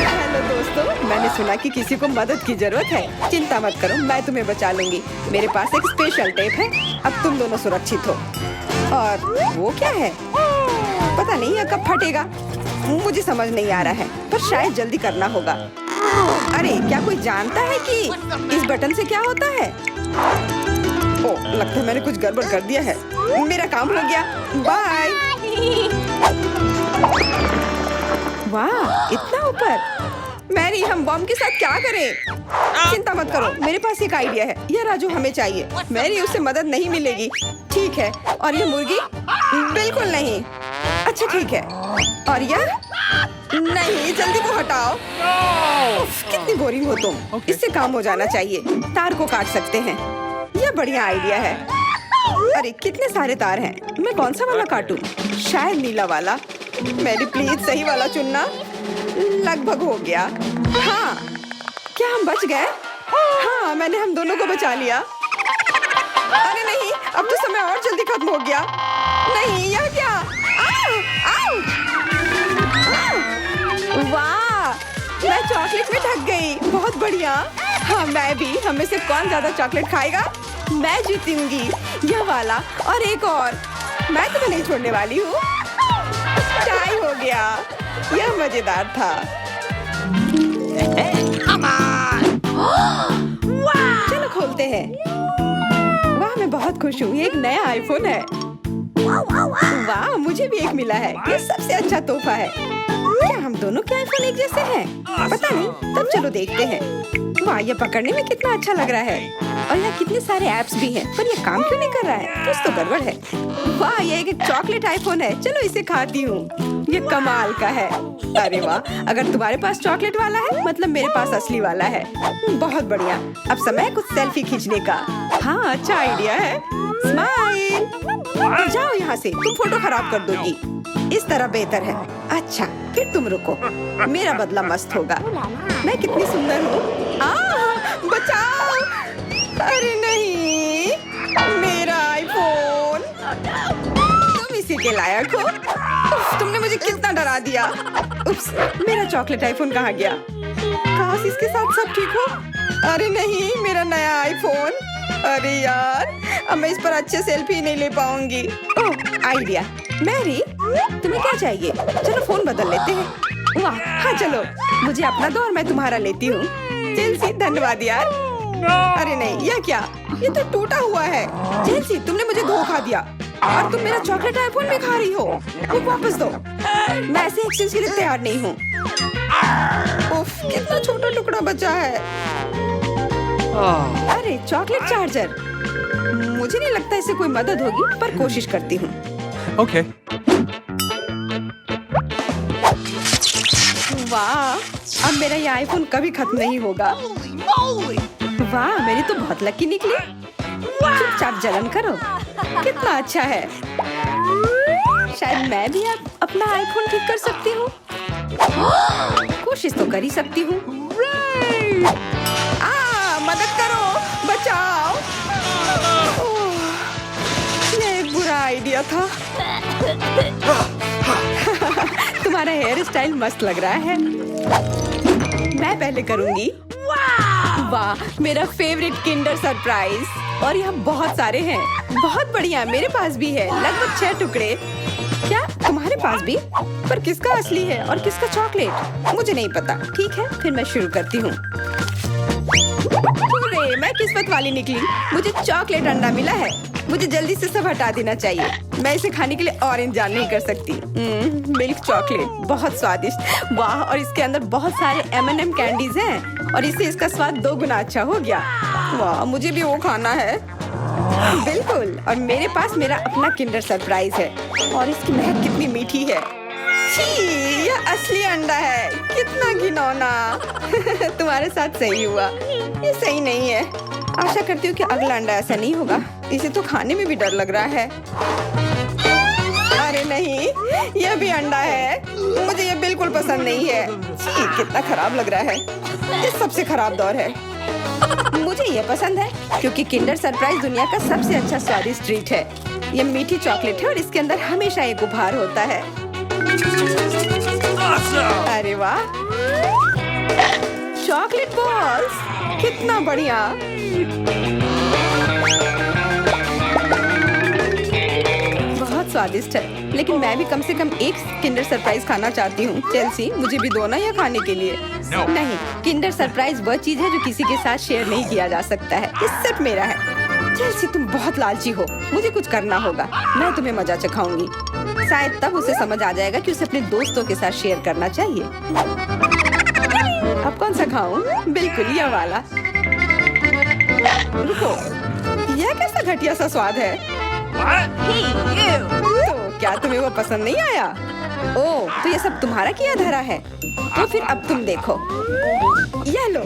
हेलो दोस्तों, मैंने सुना कि किसी को मदद की जरूरत है। चिंता मत करो, मैं तुम्हें बचा लूंगी। मेरे पास एक स्पेशल टेप है। अब तुम दोनों सुरक्षित हो। और वो क्या है? पता नहीं ये कब फटेगा, मुझे समझ नहीं आ रहा है, पर शायद जल्दी करना होगा। अरे क्या कोई जानता है कि इस बटन से क्या होता है? ओ, लगता है मैंने कुछ गड़बड़ कर दिया है। मेरा काम हो गया, बाय। वाह, इतना ऊपर। मैरी, हम बॉम्ब के साथ क्या करें? चिंता मत करो, मेरे पास एक आइडिया है। यह राजू हमें चाहिए। मैरी, उससे मदद नहीं मिलेगी। ठीक है, और ये मुर्गी? बिल्कुल नहीं। अच्छा ठीक है, और यह? नहीं, जल्दी वो हटाओ। उफ, कितनी बोरिंग हो तुम। इससे काम हो जाना चाहिए। तार को काट सकते हैं। यह बढ़िया आइडिया है। अरे कितने सारे तार हैं, मैं कौन सा वाला काटूं? शायद नीला वाला। मैरी प्लीज सही वाला चुनना। लगभग हो गया। हाँ, क्या हम बच गए? हाँ, मैंने हम दोनों को बचा लिया। अरे नहीं, अब तो समय और जल्दी खत्म हो गया। नहीं, यह क्या? आओ, आओ। वाह, मैं चॉकलेट में ढक गई। बहुत बढ़िया। हाँ, मैं भी। हमें से कौन ज्यादा चॉकलेट खाएगा? मैं जीतूंगी। यह वाला और एक और। मैं तुम्हें नहीं छोड़ने वाली हूँ। टाई हो गया। यह मजेदार था। चलो खोलते हैं। वाह, मैं बहुत खुश हूँ। ये एक नया आईफोन है। वाह, मुझे भी एक मिला है। ये सबसे अच्छा तोहफा है। क्या हम दोनों के आईफोन एक जैसे हैं? पता नहीं, तब चलो देखते हैं। वाह, ये पकड़ने में कितना अच्छा लग रहा है। और यहाँ कितने सारे ऐप्स भी हैं, पर ये काम क्यों नहीं कर रहा है? कुछ तो गड़बड़ है। वाह, ये एक चॉकलेट आईफोन है। चलो इसे खाती हूँ। ये कमाल का है। अरे वाह, अगर तुम्हारे पास चॉकलेट वाला है, मतलब मेरे पास असली वाला है। बहुत बढ़िया। अब समय है कुछ सेल्फी खींचने का। हाँ, अच्छा आइडिया है। स्माइल। जाओ यहाँ से, तुम फोटो खराब कर दोगी। इस तरह बेहतर है। अच्छा, फिर तुम रुको, मेरा बदला मस्त होगा। मैं कितनी सुंदर हूँ। बचाओ। अरे नहीं, मेरा आईफोन। तुम इसी के लायक हो। उफ, तुमने मुझे कितना डरा दिया। उप्स, मेरा चॉकलेट आईफोन कहाँ गया? काश इसके साथ सब ठीक हो। अरे नहीं, मेरा नया आईफोन। अरे यार, अब मैं इस पर अच्छे सेल्फी नहीं ले पाऊंगी। ओह, आइडिया। मैरी, तुम्हें क्या चाहिए? चलो फोन बदल लेते हैं। वाह, हाँ चलो, मुझे अपना दो और मैं तुम्हारा लेती हूँ। चेल्सी, धन्यवाद यार। अरे नहीं, यह क्या? ये तो टूटा हुआ है। चेल्सी, तुमने मुझे धोखा दिया और तुम मेरा चॉकलेट आईफोन भी खा रही हो। वो वापस दो। मैं ऐसे एक्सचेंज के लिए तैयार नहीं हूँ। उफ, कितना छोटा टुकड़ा बचा है। अरे चॉकलेट चार्जर। मुझे नहीं लगता इससे कोई मदद होगी, पर कोशिश करती हूँ।
Okay.
वाह, अब मेरा ये आईफोन कभी खत्म नहीं होगा। वाह, मेरी तो बहुत लकी निकली। चुपचाप जलन करो। कितना अच्छा है। शायद मैं भी अब अपना आईफोन ठीक कर सकती हूँ। कोशिश तो कर ही सकती हूँ। मदद करो, बचाओ। ये एक बुरा आइडिया था। तुम्हारा हेयर स्टाइल मस्त लग रहा है। मैं पहले करूंगी। वाह, मेरा फेवरेट किंडर सरप्राइज। और यहाँ बहुत सारे हैं। बहुत बढ़िया, मेरे पास भी है। लगभग 6 टुकड़े। क्या तुम्हारे पास भी? पर किसका असली है और किसका चॉकलेट? मुझे नहीं पता। ठीक है, फिर मैं शुरू करती हूँ। मैं किस्मत वाली निकली। मुझे चॉकलेट अंडा मिला है। मुझे जल्दी से सब हटा देना चाहिए। मैं इसे खाने के लिए और इंतजार नहीं कर सकती। मिल्क चॉकलेट, बहुत स्वादिष्ट। वाह, और इसके अंदर बहुत सारे M&M कैंडीज हैं और इससे इसका स्वाद 2 गुना अच्छा हो गया। वाह, मुझे भी वो खाना है। बिल्कुल, और मेरे पास मेरा अपना किंडर सरप्राइज है और इसकी महक कितनी मीठी है। छी, यह असली अंडा है। कितना घिनौना। तुम्हारे साथ सही हुआ। ये सही नहीं है। आशा करती हूँ कि अगला अंडा ऐसा नहीं होगा। इसे तो खाने में भी डर लग रहा है। अरे नहीं, यह भी अंडा है। मुझे ये बिल्कुल पसंद नहीं है। छी, कितना खराब लग रहा है। ये सबसे खराब दौर है। मुझे ये पसंद है क्योंकि किंडर सरप्राइज दुनिया का सबसे अच्छा स्वादिष्ट ट्रीट है। ये मीठी चॉकलेट है और इसके अंदर हमेशा एक उपहार होता है।
Awesome!
अरे वाह, चॉकलेट बॉल्स, कितना बढ़िया। बहुत स्वादिष्ट है, लेकिन मैं भी कम से कम एक किंडर सरप्राइज खाना चाहती हूँ। चेल्सी, मुझे भी दो ना यह खाने के लिए।
No.
नहीं, किंडर सरप्राइज वह चीज है जो किसी के साथ शेयर नहीं किया जा सकता है। ये सिर्फ मेरा है। चेल्सी, तुम बहुत लालची हो, मुझे कुछ करना होगा। मैं तुम्हें मजा चखाऊंगी। शायद तब उसे समझ आ जाएगा कि उसे अपने दोस्तों के साथ शेयर करना चाहिए। अब कौन सा खाऊं? बिल्कुल यह वाला। रुको, यह कैसा घटिया सा स्वाद है?
What?
तो क्या तुम्हें वो पसंद नहीं आया? ओह, तो ये सब तुम्हारा किया धरा है। तो फिर अब तुम देखो, यह लो।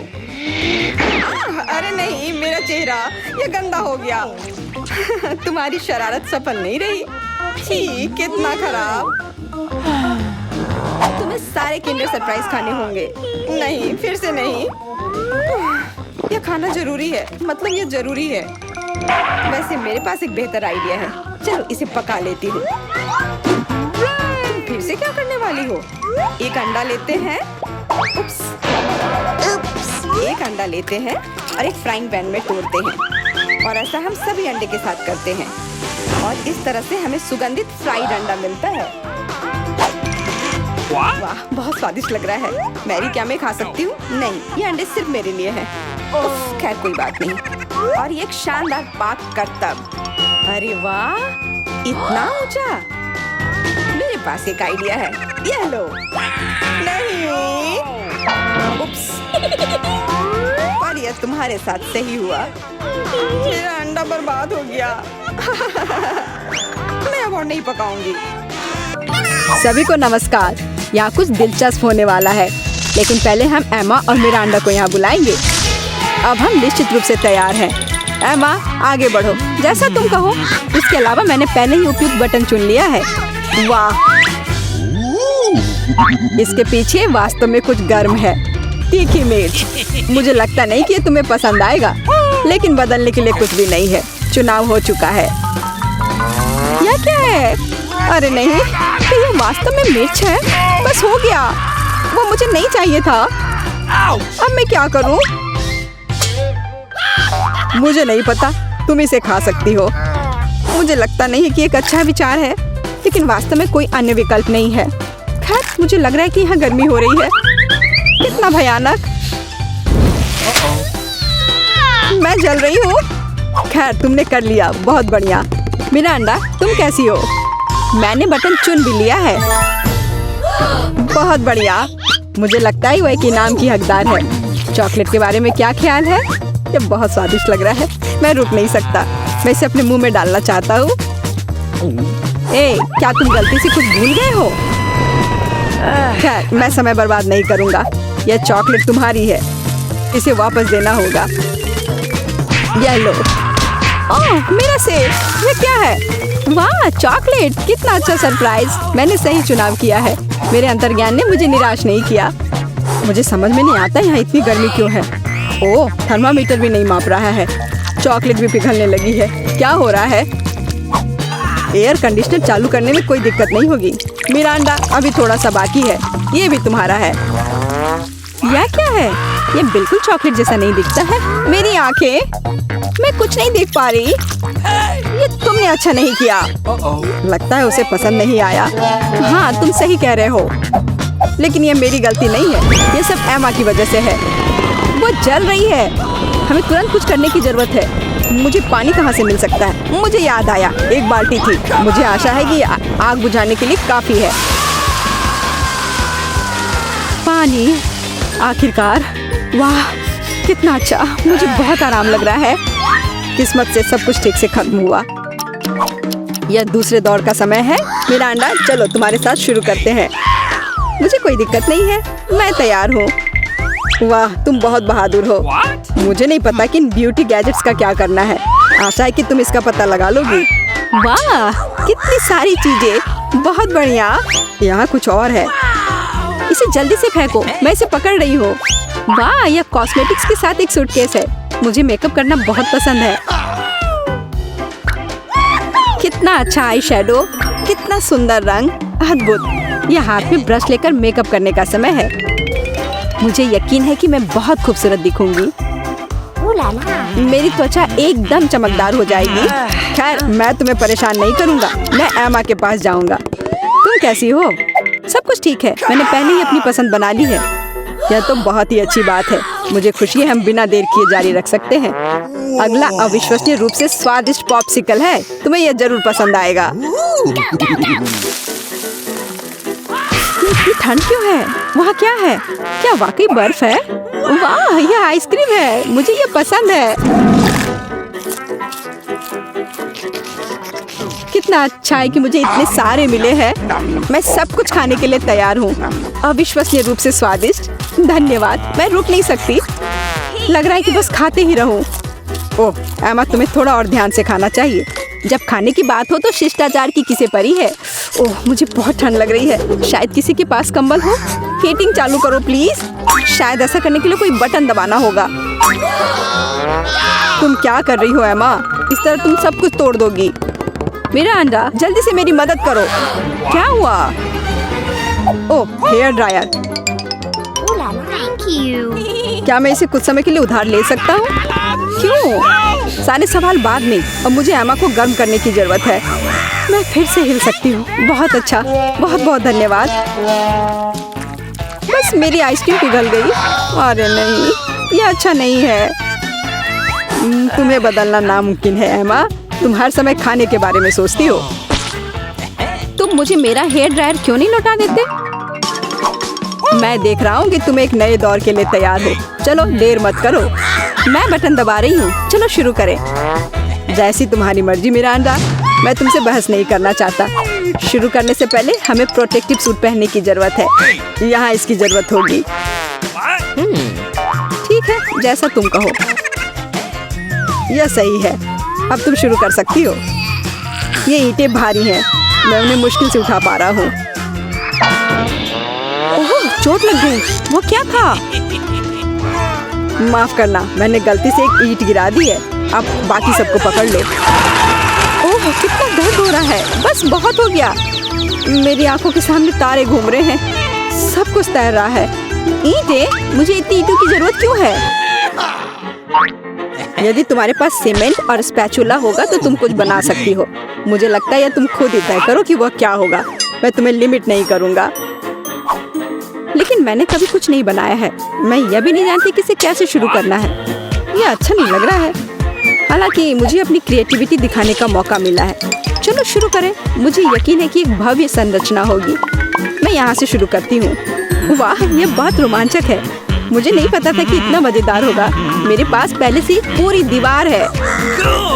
अरे नहीं, मेरा चेहरा ये गंदा हो गया। तुम्हारी शरारत सफल नहीं रही। छी, कितना खराब। तुम्हें सारे किंडर सरप्राइज खाने होंगे। नहीं, फिर से नहीं। यह खाना जरूरी है, मतलब ये जरूरी है। वैसे मेरे पास एक बेहतर आइडिया है। चलो इसे पका लेती हूँ। तुम फिर से क्या करने वाली हो? एक अंडा लेते हैं। उप्स। एक अंडा लेते हैं और एक फ्राइंग पैन में तोड़ते हैं, और ऐसा हम सभी अंडे के साथ करते हैं, और इस तरह से हमें सुगंधित फ्राइड अंडा मिलता है।
What?
वाह, बहुत स्वादिष्ट लग रहा है। मैरी, क्या मैं खा सकती हूँ? नहीं, ये अंडे सिर्फ मेरे लिए हैं। उफ, खैर कोई बात नहीं। और ये एक शानदार पाक करतब। अरे वाह, इतना ऊंचा। मेरे पास एक आइडिया है। ये लो। नहीं, उप्स। पर यह तुम्हारे साथ सही हुआ। मेरा अंडा बर्बाद हो गया। मैं अब और नहीं पकाऊंगी। सभी को नमस्कार। यहाँ कुछ दिलचस्प होने वाला है, लेकिन पहले हम एमा और मिरांडा को यहाँ बुलाएंगे। अब हम निश्चित रूप से तैयार हैं। एमा, आगे बढ़ो, जैसा तुम कहो। इसके अलावा मैंने पहले ही उपयुक्त बटन चुन लिया है। वाह, इसके पीछे वास्तव में कुछ गर्म है। तीखी मिर्च। मुझे लगता नहीं कि ये तुम्हें पसंद आएगा, लेकिन बदलने के लिए कुछ भी नहीं है। चुनाव हो चुका है। यह क्या है? अरे नहीं, ये वास्तव में मिर्च है। बस हो गया, वो मुझे नहीं चाहिए था। अब मैं क्या करूं? मुझे नहीं पता, तुम इसे खा सकती हो। मुझे लगता नहीं कि एक अच्छा विचार है, लेकिन वास्तव में कोई अन्य विकल्प नहीं है। खैर, मुझे लग रहा है कि यहाँ गर्मी हो रही है। कितना भयानक। मैं जल रही हूँ। खैर, तुमने कर लिया, बहुत बढ़िया। मिरांडा, तुम कैसी हो? मैंने बटन चुन भी लिया है। बहुत बढ़िया। मुझे लगता है वो एक इनाम की हकदार है। चॉकलेट के बारे में क्या ख्याल है? ये बहुत स्वादिष्ट लग रहा है। मैं रुक नहीं सकता, मैं इसे अपने मुंह में डालना चाहता हूँ। ए, क्या तुम गलती से कुछ भूल गए हो? खैर, मैं समय बर्बाद नहीं करूँगा। यह चॉकलेट तुम्हारी है, इसे वापस देना होगा। यह लो। ओह, मेरा सेब। ये क्या है? वाह, चॉकलेट, कितना अच्छा सरप्राइज। मैंने सही चुनाव किया है। मेरे अंतर्ज्ञान ने मुझे निराश नहीं किया। मुझे समझ में नहीं आता यहाँ इतनी गर्मी क्यों है। ओह, थर्मामीटर भी नहीं माप रहा है। चॉकलेट भी पिघलने लगी है। क्या हो रहा है? एयर कंडीशनर चालू करने में कोई दिक्कत नहीं होगी। मिरांडा, अभी थोड़ा सा बाकी है। ये भी तुम्हारा है। यह क्या है? ये बिल्कुल चॉकलेट जैसा नहीं दिखता है। मेरी आंखें, मैं कुछ नहीं देख पा रही। ये तुमने अच्छा नहीं किया। लगता है उसे पसंद नहीं आया। हाँ, तुम सही कह रहे हो, लेकिन ये मेरी गलती नहीं है। ये सब एमा की वजह से है। वो जल रही है। हमें तुरंत कुछ करने की जरूरत है। मुझे पानी कहाँ से मिल सकता है? मुझे याद आया, एक बाल्टी थी। मुझे आशा है कि आग बुझाने के लिए काफी है। पानी, आखिरकार। वाह, कितना अच्छा। मुझे बहुत आराम लग रहा है। किस्मत से सब कुछ ठीक से खत्म हुआ। यह दूसरे दौर का समय है। मिरांडा, चलो तुम्हारे साथ शुरू करते हैं। मुझे कोई दिक्कत नहीं है, मैं तैयार हूँ। वाह, तुम बहुत बहादुर हो।
What?
मुझे नहीं पता कि इन ब्यूटी गैजेट्स का क्या करना है। आशा है कि तुम इसका पता लगा लोगी। वाह, कितनी सारी चीजें। बहुत बढ़िया। यहाँ कुछ और है। इसे जल्दी से फेंको, मैं इसे पकड़ रही हूँ। वाह, यह कॉस्मेटिक्स के साथ एक सूटकेस है। मुझे मेकअप करना बहुत पसंद है। कितना अच्छा आई शेडो, कितना सुंदर रंग, अद्भुत। ये हाथ में ब्रश लेकर मेकअप करने का समय है। मुझे यकीन है कि मैं बहुत खूबसूरत दिखूंगी। मेरी त्वचा एकदम चमकदार हो जाएगी। खैर, मैं तुम्हें परेशान नहीं करूंगा। मैं एमा के पास जाऊंगा। तुम कैसी हो? सब कुछ ठीक है। मैंने पहले ही अपनी पसंद बना ली है। यह तो बहुत ही अच्छी बात है। मुझे खुशी है हम बिना देर किए जारी रख सकते हैं। अगला अविश्वसनीय रूप से स्वादिष्ट पॉप्सिकल है। तुम्हें यह जरूर पसंद आएगा। इतनी ठंड क्यों है? वहाँ क्या है? क्या वाकई बर्फ है? वाह, यह आइसक्रीम है। मुझे यह पसंद है। कितना अच्छा है कि मुझे इतने सारे मिले हैं। मैं सब कुछ खाने के लिए तैयार हूँ। अविश्वसनीय रूप से स्वादिष्ट। धन्यवाद। मैं रुक नहीं सकती। लग रहा है कि बस खाते ही रहूं। ओह एमा, तुम्हें थोड़ा और ध्यान से खाना चाहिए। जब खाने की बात हो तो शिष्टाचार की किसे परी है। ओह, मुझे बहुत ठंड लग रही है। शायद किसी के पास कंबल हो। हीटिंग चालू करो प्लीज। शायद ऐसा करने के लिए कोई बटन दबाना होगा। तुम क्या कर रही हो एमा? इस तरह तुम सब कुछ तोड़ दोगी। मेरा अंडा, जल्दी से मेरी मदद करो। क्या हुआ? ओह, हेयर ड्रायर। क्या मैं इसे कुछ समय के लिए उधार ले सकता हूँ? क्यों? सारे सवाल बाद में। अब मुझे एमा को गर्म करने की जरूरत है। मैं फिर से हिल सकती हूँ। बहुत अच्छा, बहुत बहुत धन्यवाद। बस मेरी आइसक्रीम पिघल गई। अरे नहीं, यह अच्छा नहीं है। तुम्हें बदलना नामुमकिन है एमा। तुम हर समय खाने के बारे में सोचती हो। तुम मुझे मेरा हेयर ड्रायर क्यों नहीं लौटा देते? मैं देख रहा हूँ कि तुम एक नए दौर के लिए तैयार हो। चलो देर मत करो। मैं बटन दबा रही हूँ। चलो शुरू करें। जैसी तुम्हारी मर्जी मेरा अंडा। मैं तुमसे बहस नहीं करना चाहता। शुरू करने से पहले हमें प्रोटेक्टिव सूट पहनने की जरूरत है। यहाँ इसकी जरूरत होगी। ठीक है, जैसा तुम कहो। यह सही है। अब तुम शुरू कर सकती हो। ये ईंटें भारी हैं। मैं उन्हें मुश्किल से उठा पा रहा हूँ। ओह, चोट लग गई। वो क्या था? माफ करना, मैंने गलती से एक ईंट गिरा दी है। अब बाकी सबको पकड़ लो। ओह, कितना दर्द हो रहा है। बस बहुत हो गया। मेरी आंखों के सामने तारे घूम रहे हैं। सब कुछ तैर रहा है। ईंटें? मुझे इतनी ईंटों की जरूरत क्यों है? यदि तुम्हारे पास सीमेंट और स्पैचुला होगा तो तुम कुछ बना सकती हो। मुझे लगता है या तुम खुद ही तय करो कि वह क्या होगा। मैं तुम्हें लिमिट नहीं करूँगा। लेकिन मैंने कभी कुछ नहीं बनाया है। मैं यह भी नहीं जानती कि इसे कैसे शुरू करना है। यह अच्छा नहीं लग रहा है। हालांकि मुझे अपनी क्रिएटिविटी दिखाने का मौका मिला है। चलो शुरू करें। मुझे यकीन है कि एक भव्य संरचना होगी। मैं यहाँ से शुरू करती हूँ। वाह, यह बहुत रोमांचक है। मुझे नहीं पता था कि इतना मजेदार होगा। मेरे पास पहले से पूरी दीवार है।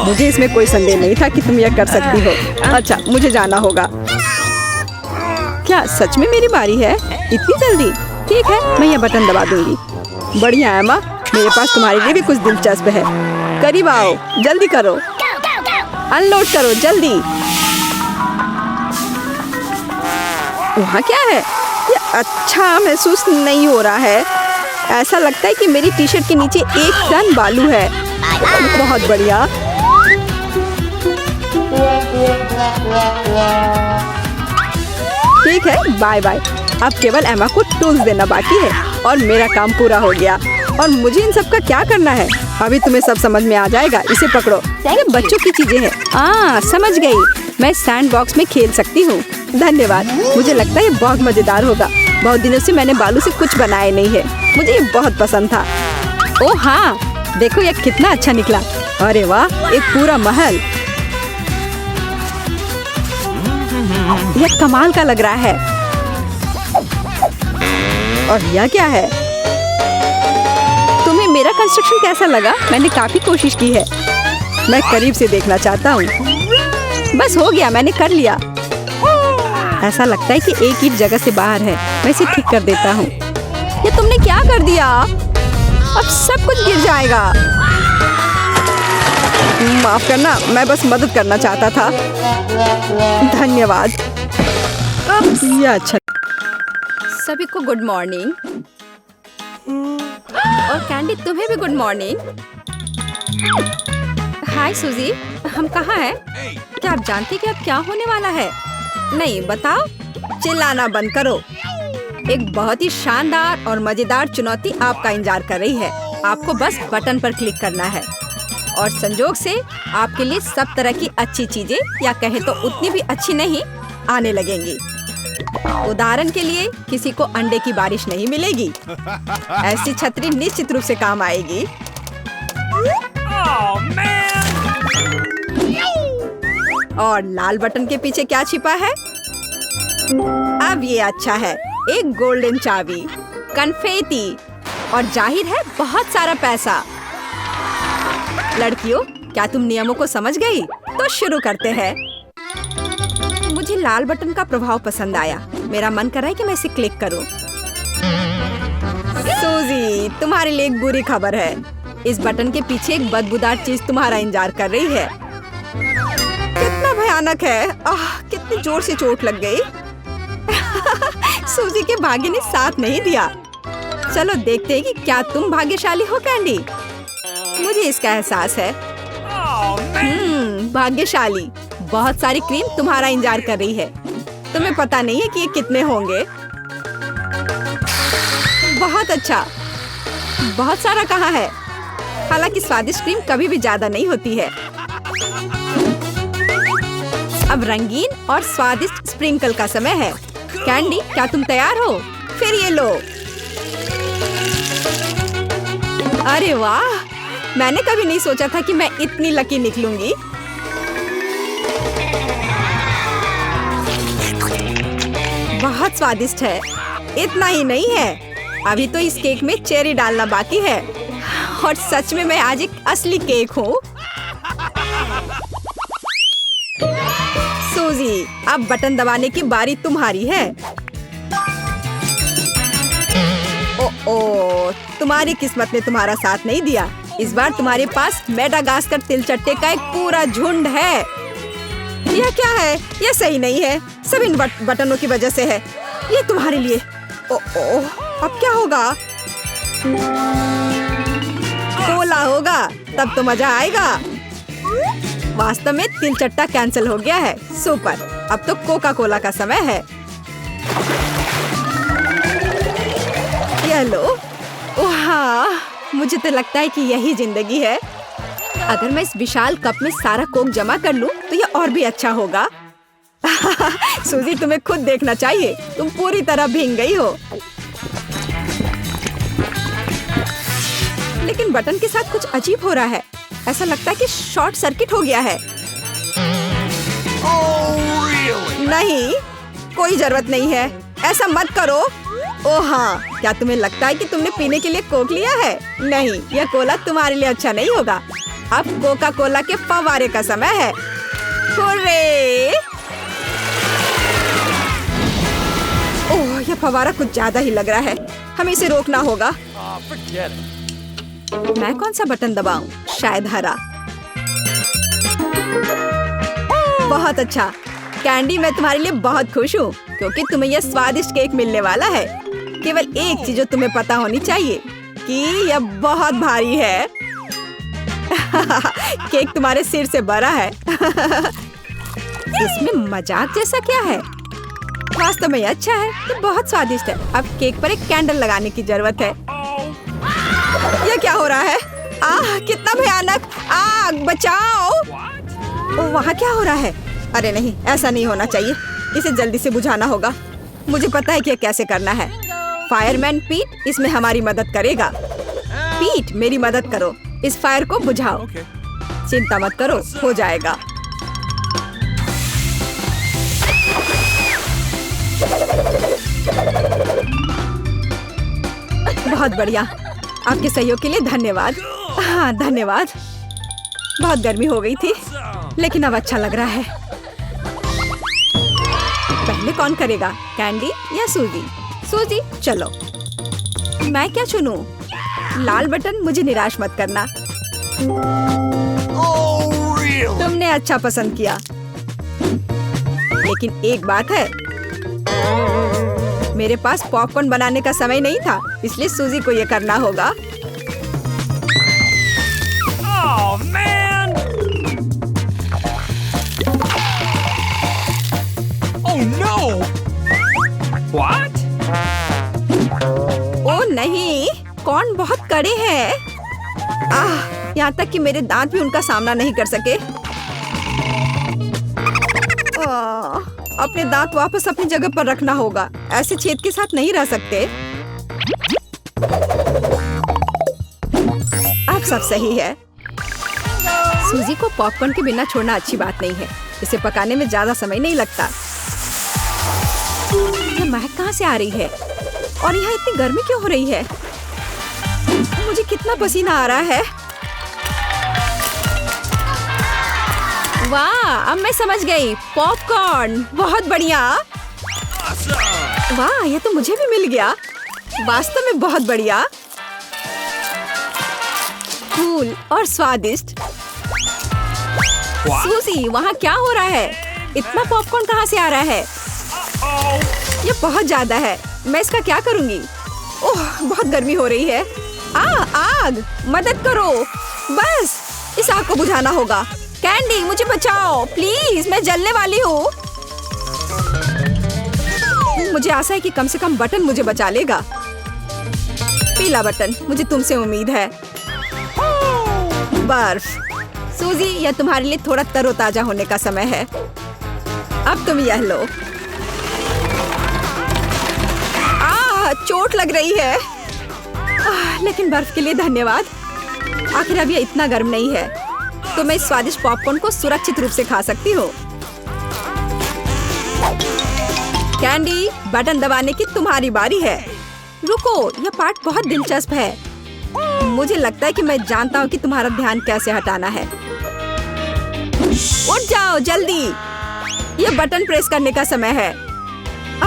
मुझे इसमें कोई संदेह नहीं था कि तुम यह कर सकती हो। अच्छा, मुझे जाना होगा। क्या सच में मेरी बारी है? इतनी जल्दी? ठीक है, मैं यह बटन दबा दूंगी। बढ़िया एमा, मेरे पास तुम्हारे लिए भी कुछ दिलचस्प है। करीब आओ, जल्दी करो। अनलोड करो जल्दी। वहाँ क्या है? यह अच्छा महसूस नहीं हो रहा है। ऐसा लगता है कि मेरी टी शर्ट के नीचे 1 टन बालू है। बहुत बढ़िया। ठीक है, बाय बाय। अब केवल एमा को टूल्स देना बाकी है और मेरा काम पूरा हो गया। और मुझे इन सब का क्या करना है? अभी तुम्हें सब समझ में आ जाएगा। इसे पकड़ो। ये बच्चों की चीजें हैं। समझ गई। मैं सैंड बॉक्स में खेल सकती हूँ। धन्यवाद। मुझे लगता है ये बहुत मजेदार होगा। बहुत दिनों से मैंने बालू से कुछ बनाया नहीं है। मुझे ये बहुत पसंद था। ओह हाँ, देखो ये कितना अच्छा निकला। अरे वाह, एक पूरा महल। यह कमाल का लग रहा है। और यह क्या है? तुम्हें मेरा कंस्ट्रक्शन कैसा लगा? मैंने काफी कोशिश की है। मैं करीब से देखना चाहता हूँ। बस हो गया, मैंने कर लिया। ऐसा लगता है कि एक ईंट जगह से बाहर है। मैं इसे ठीक कर देता हूँ। ये तुमने क्या कर दिया? अब सब कुछ गिर जाएगा। माफ करना, मैं बस मदद करना चाहता था। धन्यवाद। ये अच्छा। सभी को गुड मॉर्निंग। और कैंडी, तुम्हें भी गुड मॉर्निंग। हाय सूजी, हम कहाँ हैं? क्या आप जानते कि अब क्या होने वाला है? नहीं बताओ। चिल्लाना बंद करो। एक बहुत ही शानदार और मजेदार चुनौती आपका इंतजार कर रही है। आपको बस बटन पर क्लिक करना है और संजोग से आपके लिए सब तरह की अच्छी चीजें, या कहे तो उतनी भी अच्छी नहीं, आने लगेंगी। उदाहरण के लिए किसी को अंडे की बारिश नहीं मिलेगी। ऐसी छतरी निश्चित रूप से काम आएगी।
Oh, man!
और लाल बटन के पीछे क्या छिपा है? अब ये अच्छा है। एक गोल्डन चाबी, कन्फेटी और जाहिर है बहुत सारा पैसा। लड़कियों, क्या तुम नियमों को समझ गई? तो शुरू करते हैं। मुझे लाल बटन का प्रभाव पसंद आया। मेरा मन कर रहा है कि मैं इसे क्लिक करूं। सूजी, तुम्हारे लिए एक बुरी खबर है। इस बटन के पीछे एक बदबूदार चीज तुम्हारा इंतजार कर रही है। कितना भयानक है। कितनी जोर से चोट लग गई। सूजी के भाग्य ने साथ नहीं दिया। चलो देखते हैं कि क्या तुम भाग्यशाली हो कैंडी। मुझे इसका एहसास है।
Oh, man!
भाग्यशाली। बहुत सारी क्रीम तुम्हारा इंतजार कर रही है। तुम्हें पता नहीं है कि ये कितने होंगे। बहुत अच्छा। बहुत सारा कहाँ है? हालांकि स्वादिष्ट क्रीम कभी भी ज्यादा नहीं होती है। अब रंगीन और स्वादिष्ट स्प्रिंकल का समय है। कैंडी, क्या तुम तैयार हो? फिर ये लो। अरे वाह, मैंने कभी नहीं सोचा था कि मैं इतनी लकी निकलूंगी। बहुत स्वादिष्ट है। इतना ही नहीं है, अभी तो इस केक में चेरी डालना बाकी है। और सच में मैं आज एक असली केक हूँ। सूजी, अब बटन दबाने की बारी तुम्हारी है। ओ, तुम्हारी किस्मत ने तुम्हारा साथ नहीं दिया। इस बार तुम्हारे पास मेडागास्कर तिलचट्टे का एक पूरा झुंड है। यह क्या है? यह सही नहीं है। सब इन बटनों की वजह से है। ये तुम्हारे लिए। अब क्या होगा? कोला होगा, तब तो मजा आएगा। वास्तव में तिलचट्टा कैंसिल हो गया है। सुपर। अब तो कोका कोला का समय है। ये लो। ओह, मुझे तो लगता है कि यही जिंदगी है। अगर मैं इस विशाल कप में सारा कोक जमा कर लूं, तो ये और भी अच्छा होगा। सूजी, तुम्हें खुद देखना चाहिए। तुम पूरी तरह भीग गई हो। लेकिन बटन के साथ कुछ अजीब हो रहा है। ऐसा लगता है कि शॉर्ट सर्किट हो गया है। नहीं, कोई जरूरत नहीं है। ऐसा मत करो। ओह हाँ, क्या तुम्हें लगता है कि तुमने पीने के लिए कोक लिया है? नहीं, यह कोला तुम्हारे लिए अच्छा नहीं होगा। अब कोका कोला के फव्वारे का समय है। हुर्रे! ओह, यह फव्वारा कुछ ज्यादा ही लग रहा है। हमें इसे रोकना होगा।
Forget it.
मैं कौन सा बटन दबाऊं? शायद हरा। बहुत अच्छा कैंडी, मैं तुम्हारे लिए बहुत खुश हूँ क्योंकि तुम्हें यह स्वादिष्ट केक मिलने वाला है। केवल एक चीज जो तुम्हें पता होनी चाहिए कि यह बहुत भारी है। केक तुम्हारे सिर से बड़ा है। इसमें मजाक जैसा क्या है? वास्तव में अच्छा है, तो बहुत स्वादिष्ट है। अब केक पर एक कैंडल लगाने की जरूरत है। यह क्या हो रहा है? कितना भयानक! आग, बचाओ! वहाँ क्या हो रहा है? अरे नहीं, ऐसा नहीं होना चाहिए। इसे जल्दी से बुझाना होगा। मुझे पता है कि यह कैसे करना है। फायरमैन पीट इसमें हमारी मदद करेगा। पीट, मेरी मदद करो। इस फायर को बुझाओ। चिंता मत करो, हो जाएगा। बहुत बढ़िया। आपके सहयोग के लिए धन्यवाद। हाँ, धन्यवाद। बहुत गर्मी हो गई थी, लेकिन अब अच्छा लग रहा है। पहले कौन करेगा, कैंडी या सूजी? सूजी, चलो। मैं क्या चुनूं? लाल बटन, मुझे निराश मत करना। तुमने अच्छा पसंद किया, लेकिन एक बात है, मेरे पास पॉपकॉर्न बनाने का समय नहीं था, इसलिए सूजी को ये करना होगा।
Oh, man! What?
ओ नहीं, कॉर्न बहुत कड़े हैं। यहाँ तक कि मेरे दांत भी उनका सामना नहीं कर सके। अपने दांत वापस अपनी जगह पर रखना होगा। ऐसे छेद के साथ नहीं रह सकते। अब सब सही है। सूजी को पॉपकॉर्न के बिना छोड़ना अच्छी बात नहीं है। इसे पकाने में ज्यादा समय नहीं लगता। ये महक कहाँ से आ रही है? और यहाँ इतनी गर्मी क्यों हो रही है? मुझे कितना पसीना आ रहा है। वाह, अब मैं समझ गई। पॉपकॉर्न, बहुत बढ़िया। वाह, ये तो मुझे भी मिल गया। वास्तव में बहुत बढ़िया, कूल और स्वादिष्ट। सूजी, वहाँ क्या हो रहा है? इतना पॉपकॉर्न कहाँ से आ रहा है? ये बहुत ज्यादा है। मैं इसका क्या करूँगी? ओह, बहुत गर्मी हो रही है। आग! मदद करो! बस, इस आग को बुझाना होगा। कैंडी, मुझे बचाओ प्लीज, मैं जलने वाली हूँ। मुझे आशा है कि कम से कम बटन मुझे बचा लेगा। पीला बटन, मुझे तुमसे उम्मीद है। बर्फ। सूजी, यह तुम्हारे लिए थोड़ा तरोताजा होने का समय है। अब तुम यह लो। चोट लग रही है। लेकिन बर्फ के लिए धन्यवाद। आखिर अब यह इतना गर्म नहीं है, तो मैं इस स्वादिष्ट पॉपकॉर्न को सुरक्षित रूप से खा सकती हूँ। कैंडी, बटन दबाने की तुम्हारी बारी है। रुको, यह पार्ट बहुत दिलचस्प है। मुझे लगता है कि मैं जानता हूँ कि तुम्हारा ध्यान कैसे हटाना है। उठ जाओ जल्दी, यह बटन प्रेस करने का समय है।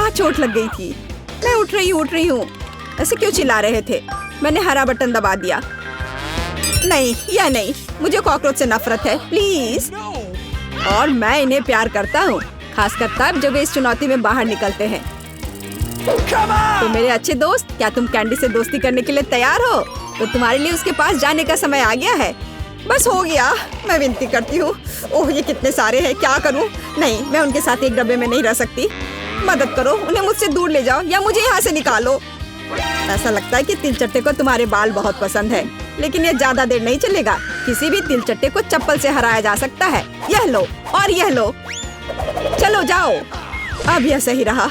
चोट लग गई थी। मैं उठ रही हूँ। ऐसे क्यों चिल्ला रहे थे? मैंने हरा बटन दबा दिया। नहीं, यह नहीं, मुझे कॉकरोच से नफरत है, प्लीज। और मैं इन्हें प्यार करता हूँ, खासकर तब जब वे इस चुनौती में बाहर निकलते हैं। तो मेरे अच्छे दोस्त, क्या तुम कैंडी से दोस्ती करने के लिए तैयार हो? तो तुम्हारे लिए उसके पास जाने का समय आ गया है। बस हो गया, मैं विनती करती हूँ। ओह, ये कितने सारे हैं, क्या करूँ? नहीं, मैं उनके साथ एक डब्बे में नहीं रह सकती। मदद करो, उन्हें मुझसे दूर ले जाओ या मुझे यहाँ से निकालो। ऐसा लगता है कि तिलचट्टे को तुम्हारे बाल बहुत पसंद है, लेकिन ये ज्यादा देर नहीं चलेगा। किसी भी तिलचट्टे को चप्पल से हराया जा सकता है। यह लो और यह लो। चलो जाओ। अब यह सही रहा।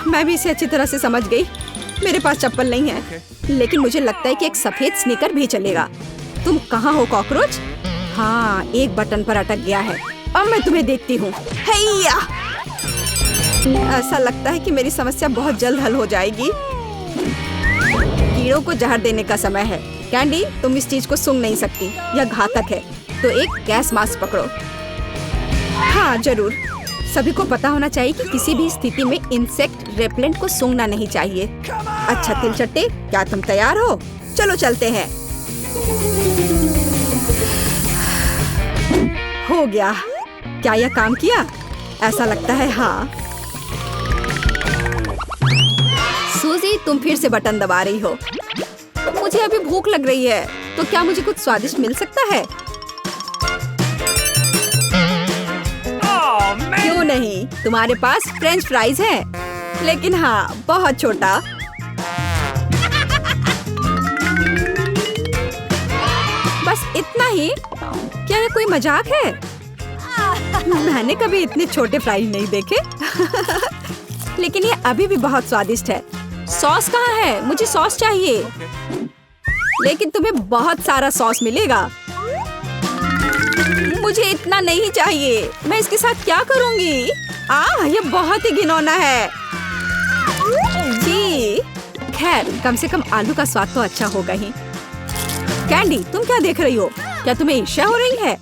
मैं भी इसे अच्छी तरह से समझ गई। मेरे पास चप्पल नहीं है, लेकिन मुझे लगता है कि एक सफेद स्नीकर भी चलेगा। तुम कहाँ हो कॉकरोच? हाँ, एक बटन पर अटक गया है। अब मैं तुम्हें देखती हूँ। हैया! ऐसा लगता है कि मेरी समस्या बहुत जल्द हल हो जाएगी। कीड़ों को जहर देने का समय है। कैंडी, तुम इस चीज को सूंघ नहीं सकती, यह घातक है। तो एक गैस मास्क पकड़ो। हाँ जरूर, सभी को पता होना चाहिए कि किसी भी स्थिति में इंसेक्ट रेपेलेंट को सूंघना नहीं चाहिए। अच्छा तिलचट्टे, क्या तुम तैयार हो? चलो चलते हैं। हो गया। क्या यह काम किया? ऐसा लगता है हाँ। सूजी, तुम फिर से बटन दबा रही हो। मुझे अभी भूख लग रही है, तो क्या मुझे कुछ स्वादिष्ट मिल सकता है? क्यों नहीं, तुम्हारे पास फ्रेंच फ्राइज है, लेकिन हाँ, बहुत छोटा। बस इतना ही? क्या ये कोई मजाक है? मैंने कभी इतने छोटे फ्राइज नहीं देखे। लेकिन ये अभी भी बहुत स्वादिष्ट है। सॉस कहाँ है? मुझे सॉस चाहिए। लेकिन तुम्हें बहुत सारा सॉस मिलेगा। मुझे इतना नहीं चाहिए। मैं इसके साथ क्या करूँगी? ये बहुत ही घिनौना है। जी, खैर कम से कम आलू का स्वाद तो अच्छा होगा ही। कैंडी, तुम क्या देख रही हो? क्या तुम्हें ईर्ष्या हो रही है?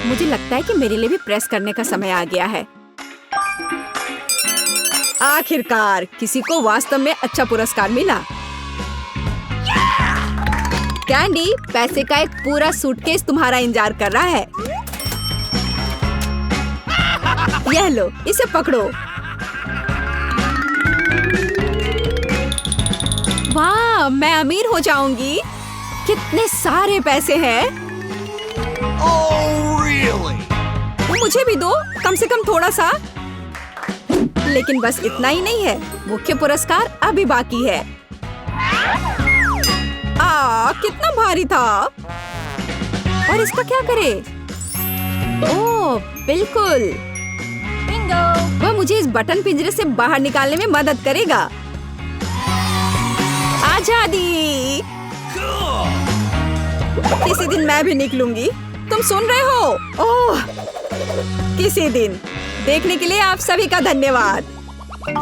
मुझे लगता है कि मेरे लिए भी प्रेस करने का समय आ गया है। आखिरकार किसी को वास्तव में अच्छा पुरस्कार मिला। कैंडी, पैसे का एक पूरा सूटकेस तुम्हारा इंतजार कर रहा है। यह लो, इसे पकड़ो। वाह, मैं अमीर हो जाऊंगी। कितने सारे पैसे हैं।
Oh, really?
मुझे भी दो, कम से कम थोड़ा सा। लेकिन बस इतना ही नहीं है, मुख्य पुरस्कार अभी बाकी है। कितना भारी था। और इसका क्या करे? ओह बिल्कुल, वह मुझे इस बटन पिंजरे से बाहर निकालने में मदद करेगा। आजादी। किसी दिन मैं भी निकलूंगी, तुम सुन रहे हो? ओह, किसी दिन। देखने के लिए आप सभी का धन्यवाद।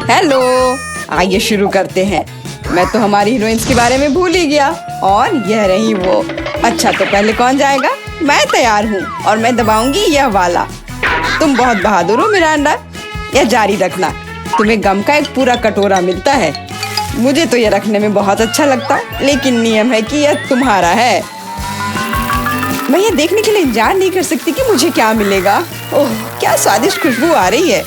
हेलो, आइए शुरू करते हैं। मैं तो हमारी हीरोइंस के बारे में भूल ही गया, और यह रही वो। अच्छा, तो पहले कौन जाएगा? मैं तैयार हूँ और मैं दबाऊंगी यह वाला। तुम बहुत बहादुर हो मिरांडा, यह जारी रखना। तुम्हें गम का एक पूरा कटोरा मिलता है। मुझे तो यह रखने में बहुत अच्छा लगता, लेकिन नियम है कि यह तुम्हारा है। मैं ये देखने के लिए इंतजार नहीं कर सकती कि मुझे क्या मिलेगा। ओह, क्या स्वादिष्ट खुशबू आ रही है।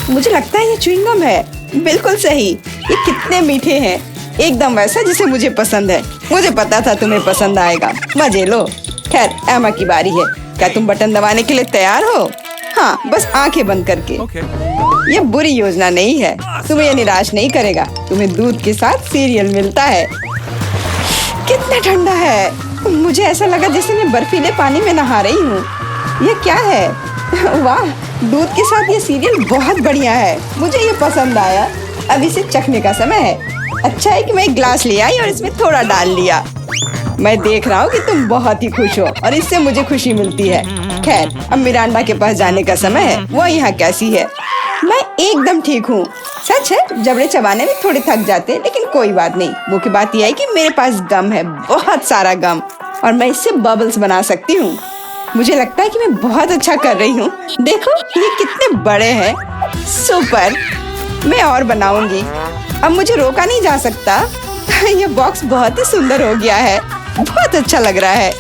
मुझे लगता है ये च्युइंगम है। बिल्कुल सही। ये कितने मीठे हैं, एकदम वैसा जिसे मुझे पसंद है। मुझे पता था तुम्हें पसंद आएगा। मजे लो। खैर, एमा की बारी है। क्या तुम बटन दबाने के लिए तैयार हो? हाँ, बस आंखें बंद करके।
Okay.
ये बुरी योजना नहीं है, तुम्हें ये निराश नहीं करेगा। तुम्हें दूध के साथ सीरियल मिलता है। कितना ठंडा है। मुझे ऐसा लगा जैसे मैं बर्फीले पानी में नहा रही हूँ। ये क्या है? वाह, दूध के साथ ये सीरियल बहुत बढ़िया है। मुझे ये पसंद आया। अब इसे चखने का समय है। अच्छा है कि मैं एक ग्लास ले आई और इसमें थोड़ा डाल लिया। मैं देख रहा हूँ कि तुम बहुत ही खुश हो और इससे मुझे खुशी मिलती है। खैर, अब मिरांडा के पास जाने का समय है। वो यहाँ कैसी है? मैं एकदम ठीक हूँ। सच है, जबड़े चबाने में थोड़े थक जाते हैं, लेकिन कोई बात नहीं। मुख्य बात यह है कि मेरे पास गम है, बहुत सारा गम, और मैं इससे बबल्स बना सकती हूँ। मुझे लगता है कि मैं बहुत अच्छा कर रही हूँ। देखो, ये कितने बड़े हैं। सुपर, मैं और बनाऊंगी। अब मुझे रोका नहीं जा सकता। ये बॉक्स बहुत ही सुंदर हो गया है, बहुत अच्छा लग रहा है।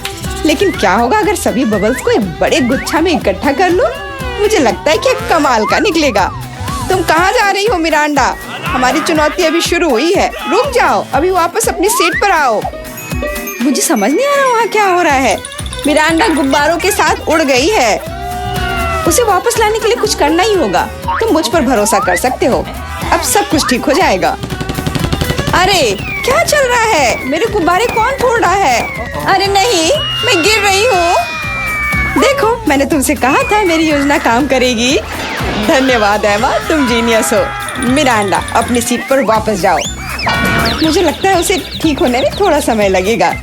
लेकिन क्या होगा अगर सभी बबल्स को एक बड़े गुच्छा में इकट्ठा कर लूं? मुझे लगता है कि कमाल का निकलेगा। तुम कहाँ जा रही हो मिरांडा? हमारी चुनौती अभी शुरू हुई है। रुक जाओ, अभी वापस अपनी सीट पर आओ। मुझे समझ नहीं आ रहा वहाँ क्या हो रहा है। मिरांडा गुब्बारों के साथ उड़ गई है। उसे वापस लाने के लिए कुछ करना ही होगा। तुम मुझ पर भरोसा कर सकते हो। अब सब कुछ ठीक हो जाएगा। अरे क्या चल रहा है? मेरे गुब्बारे कौन फोड़ रहा है? अरे नहीं, मैं गिर रही हूँ। देखो, मैंने तुमसे कहा था मेरी योजना काम करेगी। धन्यवाद एमा, तुम जीनियस हो। मिरांडा, अपनी सीट पर वापस जाओ। मुझे लगता है उसे ठीक होने में थोड़ा समय लगेगा।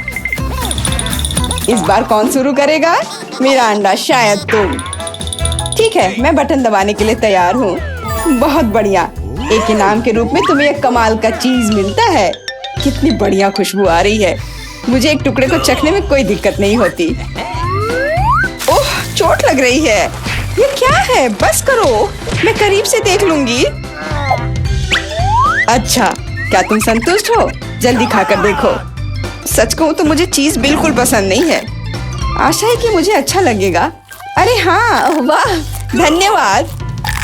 इस बार कौन शुरू करेगा? मिरांडा, शायद तुम। ठीक है, मैं बटन दबाने के लिए तैयार हूँ। बहुत बढ़िया। एक इनाम के रूप में तुम्हें एक कमाल का चीज मिलता है। कितनी बढ़िया खुशबू आ रही है। मुझे एक टुकड़े को चखने में कोई दिक्कत नहीं होती। ओह, चोट लग रही है। ये क्या है? बस करो, मैं करीब से देख लूंगी। अच्छा, क्या तुम संतुष्ट हो? जल्दी खाकर देखो। सच कहूँ तो मुझे चीज बिल्कुल पसंद नहीं है। आशा है कि मुझे अच्छा लगेगा। अरे हाँ, वाह, धन्यवाद।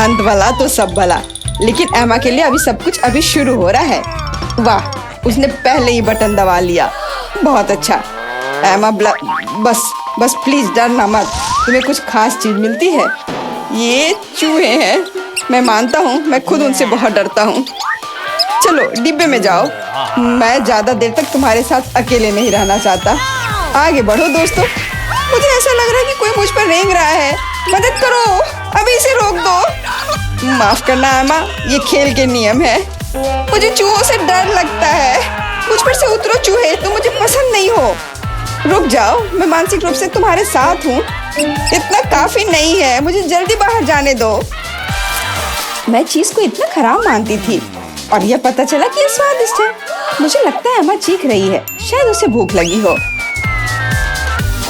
अंत भला तो सब भला। लेकिन एमा के लिए अभी सब कुछ अभी शुरू हो रहा है। वाह, उसने पहले ही बटन दबा लिया। बहुत अच्छा एमा। बस प्लीज डरना मत। तुम्हें कुछ खास चीज मिलती है। ये चूहे हैं। मैं मानता हूँ, मैं खुद उनसे बहुत डरता हूँ। चलो डिब्बे में जाओ। मैं ज्यादा देर तक तुम्हारे साथ अकेले नहीं रहना चाहता। आगे बढ़ो दोस्तों। मुझे ऐसा लग रहा है कि कोई मुझ पर रेंग रहा है। मदद करो, अभी इसे रोक दो। माफ करना एमा, ये खेल के नियम है। मुझे चूहों से डर लगता है। मुझ पर से उतरो चूहे, तुम मुझे पसंद नहीं हो। रुक जाओ, मैं मानसिक रूप से तुम्हारे साथ हूँ। इतना काफी नहीं है, मुझे जल्दी बाहर जाने दो। मैं चीज को इतना खराब मानती थी और यह पता चला कि यह स्वादिष्ट है। मुझे लगता है एमा चीख रही है, शायद उसे भूख लगी हो।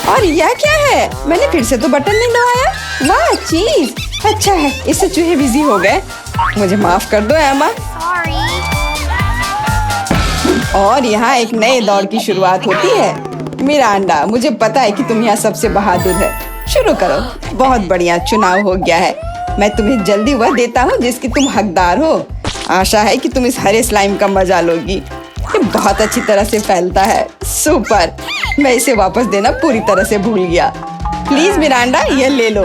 और यह क्या है? मैंने फिर से तो बटन नहीं दबाया। वाह, चीज अच्छा है। इससे चूहे बिजी हो गए। मुझे माफ कर दो एमा। और यहाँ एक नए दौर की शुरुआत होती है। मिरांडा, मुझे पता है कि तुम यहाँ सबसे बहादुर है। शुरू करो। बहुत बढ़िया, चुनाव हो गया है। मैं तुम्हें जल्दी वह देता हूँ जिसकी तुम हकदार हो। आशा है कि तुम इस हरे स्लाइम का मजा लोगी। ये बहुत अच्छी तरह से फैलता है। सुपर, मैं इसे वापस देना पूरी तरह से भूल गया। प्लीज मिरांडा, ये ले लो।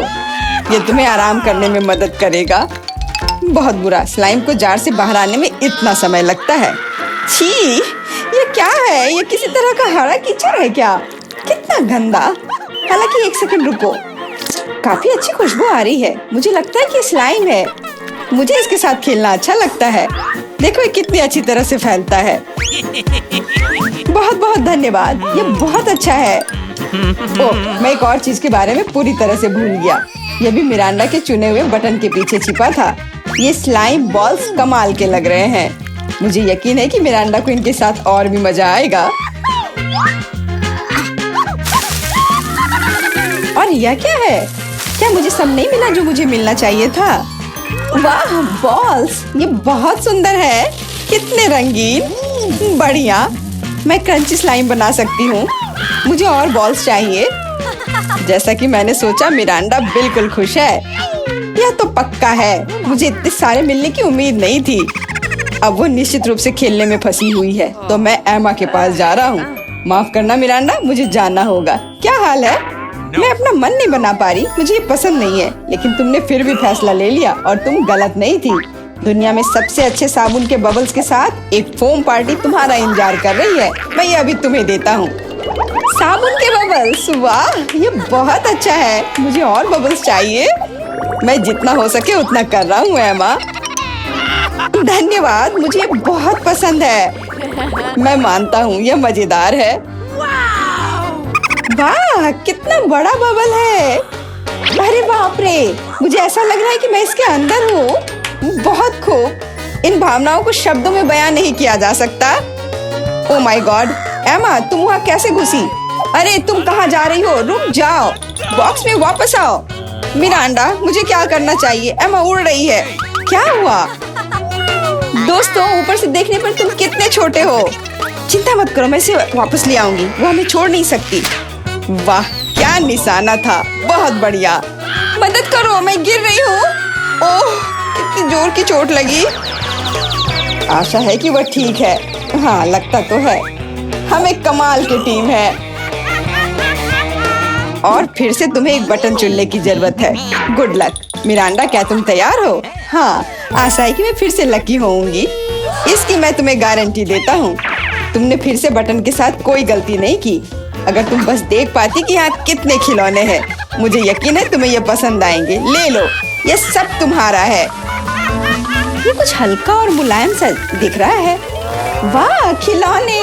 ये तुम्हें आराम करने में मदद करेगा। बहुत बुरा, स्लाइम को जार से बाहर आने में इतना समय लगता है। छी, ये क्या है? ये किसी तरह का हरा कीचड़ है क्या? कितना गंदा। हालांकि एक सेकंड रुको, काफी अच्छी खुशबू आ रही है। मुझे लगता है कि स्लाइम है। मुझे इसके साथ खेलना अच्छा लगता है। देखो ये कितनी अच्छी तरह से फैलता है। बहुत बहुत धन्यवाद, ये बहुत अच्छा है। ओह, मैं एक और चीज के बारे में पूरी तरह से भूल गया। ये भी मिरांडा के चुने हुए बटन के पीछे छिपा था। ये स्लाइम बॉल्स कमाल के लग रहे हैं। मुझे यकीन है कि मिरांडा को इनके साथ और भी मजा आएगा। और यह क्या है? क्या मुझे सब नहीं मिला जो मुझे मिलना चाहिए था? वाह बॉल्स, ये बहुत सुंदर है। कितने रंगीन, बढ़िया। मैं क्रंची स्लाइम बना सकती हूँ। मुझे और बॉल्स चाहिए। जैसा कि मैंने सोचा, मिरांडा बिल्कुल खुश है। यह तो पक्का है। मुझे इतने सारे मिलने की उम्मीद नहीं थी। अब वो निश्चित रूप से खेलने में फंसी हुई है, तो मैं एमा के पास जा रहा हूँ। माफ करना मिरांडा, मुझे जाना होगा। क्या हाल है? मैं अपना मन नहीं बना पा रही। मुझे ये पसंद नहीं है, लेकिन तुमने फिर भी फैसला ले लिया और तुम गलत नहीं थी। दुनिया में सबसे अच्छे साबुन के बबल्स के साथ एक फोम पार्टी तुम्हारा इंतजार कर रही है। मैं ये अभी तुम्हें देता हूँ। साबुन के बबल्स, वाह ये बहुत अच्छा है। मुझे और बबल्स चाहिए। मैं जितना हो सके उतना कर रहा हूँ एमा। धन्यवाद, मुझे ये बहुत पसंद है। मैं मानता हूँ यह मजेदार है। वाह कितना बड़ा बबल है। अरे बाप रे, मुझे ऐसा लग रहा है कि मैं इसके अंदर हूँ। बहुत खूब। इन भावनाओं को शब्दों में बयान नहीं किया जा सकता। ओह माय गॉड, एमा तुम वहाँ कैसे घुसी? अरे तुम कहाँ जा रही हो? रुक जाओ, बॉक्स में वापस आओ। मिरांडा, मुझे क्या करना चाहिए? एमा उड़ रही है। क्या हुआ? दोस्तों, ऊपर से देखने पर तुम कितने छोटे हो। चिंता मत करो, मैं इसे वापस ले आऊंगी। वो हमें छोड़ नहीं सकती। वाह क्या निशाना था, बहुत बढ़िया। मदद करो, मैं गिर रही हूँ। ओह कितनी जोर की चोट लगी। आशा है कि वह ठीक है। हाँ लगता तो है। हम एक कमाल की टीम है। और फिर से तुम्हें एक बटन चुनने की जरूरत है। Good luck. मिरांडा, क्या तुम तैयार हो? हाँ, आशा है कि मैं फिर से लकी होऊंगी। इसकी मैं तुम्हें गारंटी देता हूँ। तुमने फिर से बटन के साथ कोई गलती नहीं की। अगर तुम बस देख पाती कि यहाँ कितने खिलौने हैं। मुझे यकीन है तुम्हें ये पसंद आएंगे। ले लो, ये सब तुम्हारा है। ये कुछ हल्का और मुलायम सा दिख रहा है। वाह खिलौने,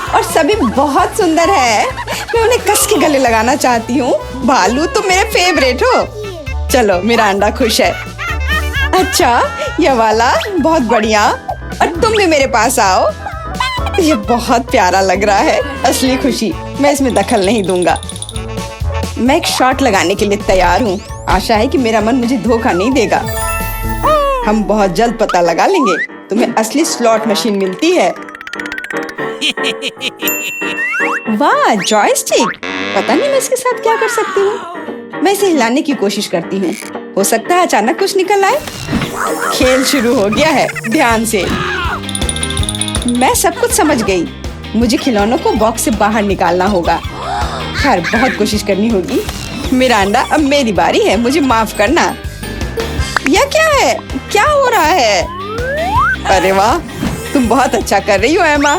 और सभी बहुत सुंदर है। मैं उन्हें कस के गले लगाना चाहती हूँ। भालू तुम मेरे फेवरेट हो। चलो मिरांडा खुश है। अच्छा ये वाला बहुत बढ़िया। और तुम भी मेरे पास आओ। ये बहुत प्यारा लग रहा है। असली खुशी। मैं इसमें दखल नहीं दूंगा। मैं एक शॉट लगाने के लिए तैयार हूँ। आशा है कि मेरा मन मुझे धोखा नहीं देगा। हम बहुत जल्द पता लगा लेंगे। तुम्हें असली स्लॉट मशीन मिलती है। वाह जॉयस्टिक। पता नहीं मैं इसके साथ क्या कर सकती हूँ। मैं इसे हिलाने की कोशिश करती हूँ। हो सकता है अचानक कुछ निकल आए। खेल शुरू हो गया है, ध्यान से। मैं सब कुछ समझ गई। मुझे खिलौनों को बॉक्स से बाहर निकालना होगा। खैर बहुत कोशिश करनी होगी। मिरांडा, अब मेरी बारी है। मुझे माफ करना। यह क्या है? क्या हो रहा है? अरे वाह, तुम बहुत अच्छा कर रही हो एमा।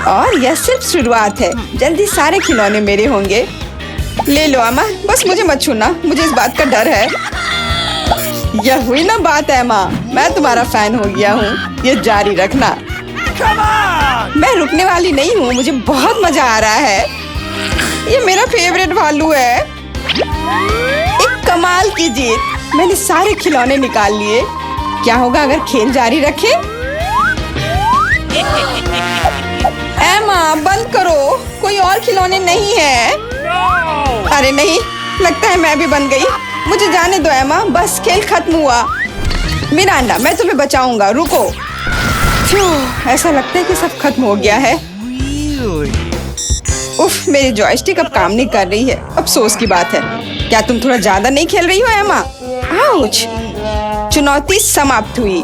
और यह सिर्फ शुरुआत है। जल्दी सारे खिलौने मेरे होंगे। ले लो एमा, बस मुझे मत छूना। मुझे इस बात का डर है। यह हुई ना बात एमा। मैं तुम्हारा फैन हो गया हूँ। ये जारी रखना। मैं रुकने वाली नहीं हूँ। मुझे बहुत मजा आ रहा है। ये मेरा फेवरेट भालू है। एक कमाल की जीत। मैंने सारे खिलौने निकाल लिए। क्या होगा अगर खेल जारी रखे? एमा बंद करो, कोई और खिलौने नहीं है। अरे नहीं, लगता है मैं भी बन गई। मुझे जाने दो एमा, बस खेल खत्म हुआ। मिरांडा, मैं तुम्हें बचाऊंगा, रुको। ऐसा लगता है कि सब खत्म हो गया है। उफ, मेरी जॉयस्टिक अब काम नहीं कर रही है। अफसोस की बात है। क्या तुम थोड़ा ज्यादा नहीं खेल रही हो एमा? आउच। चुनौती समाप्त हुई।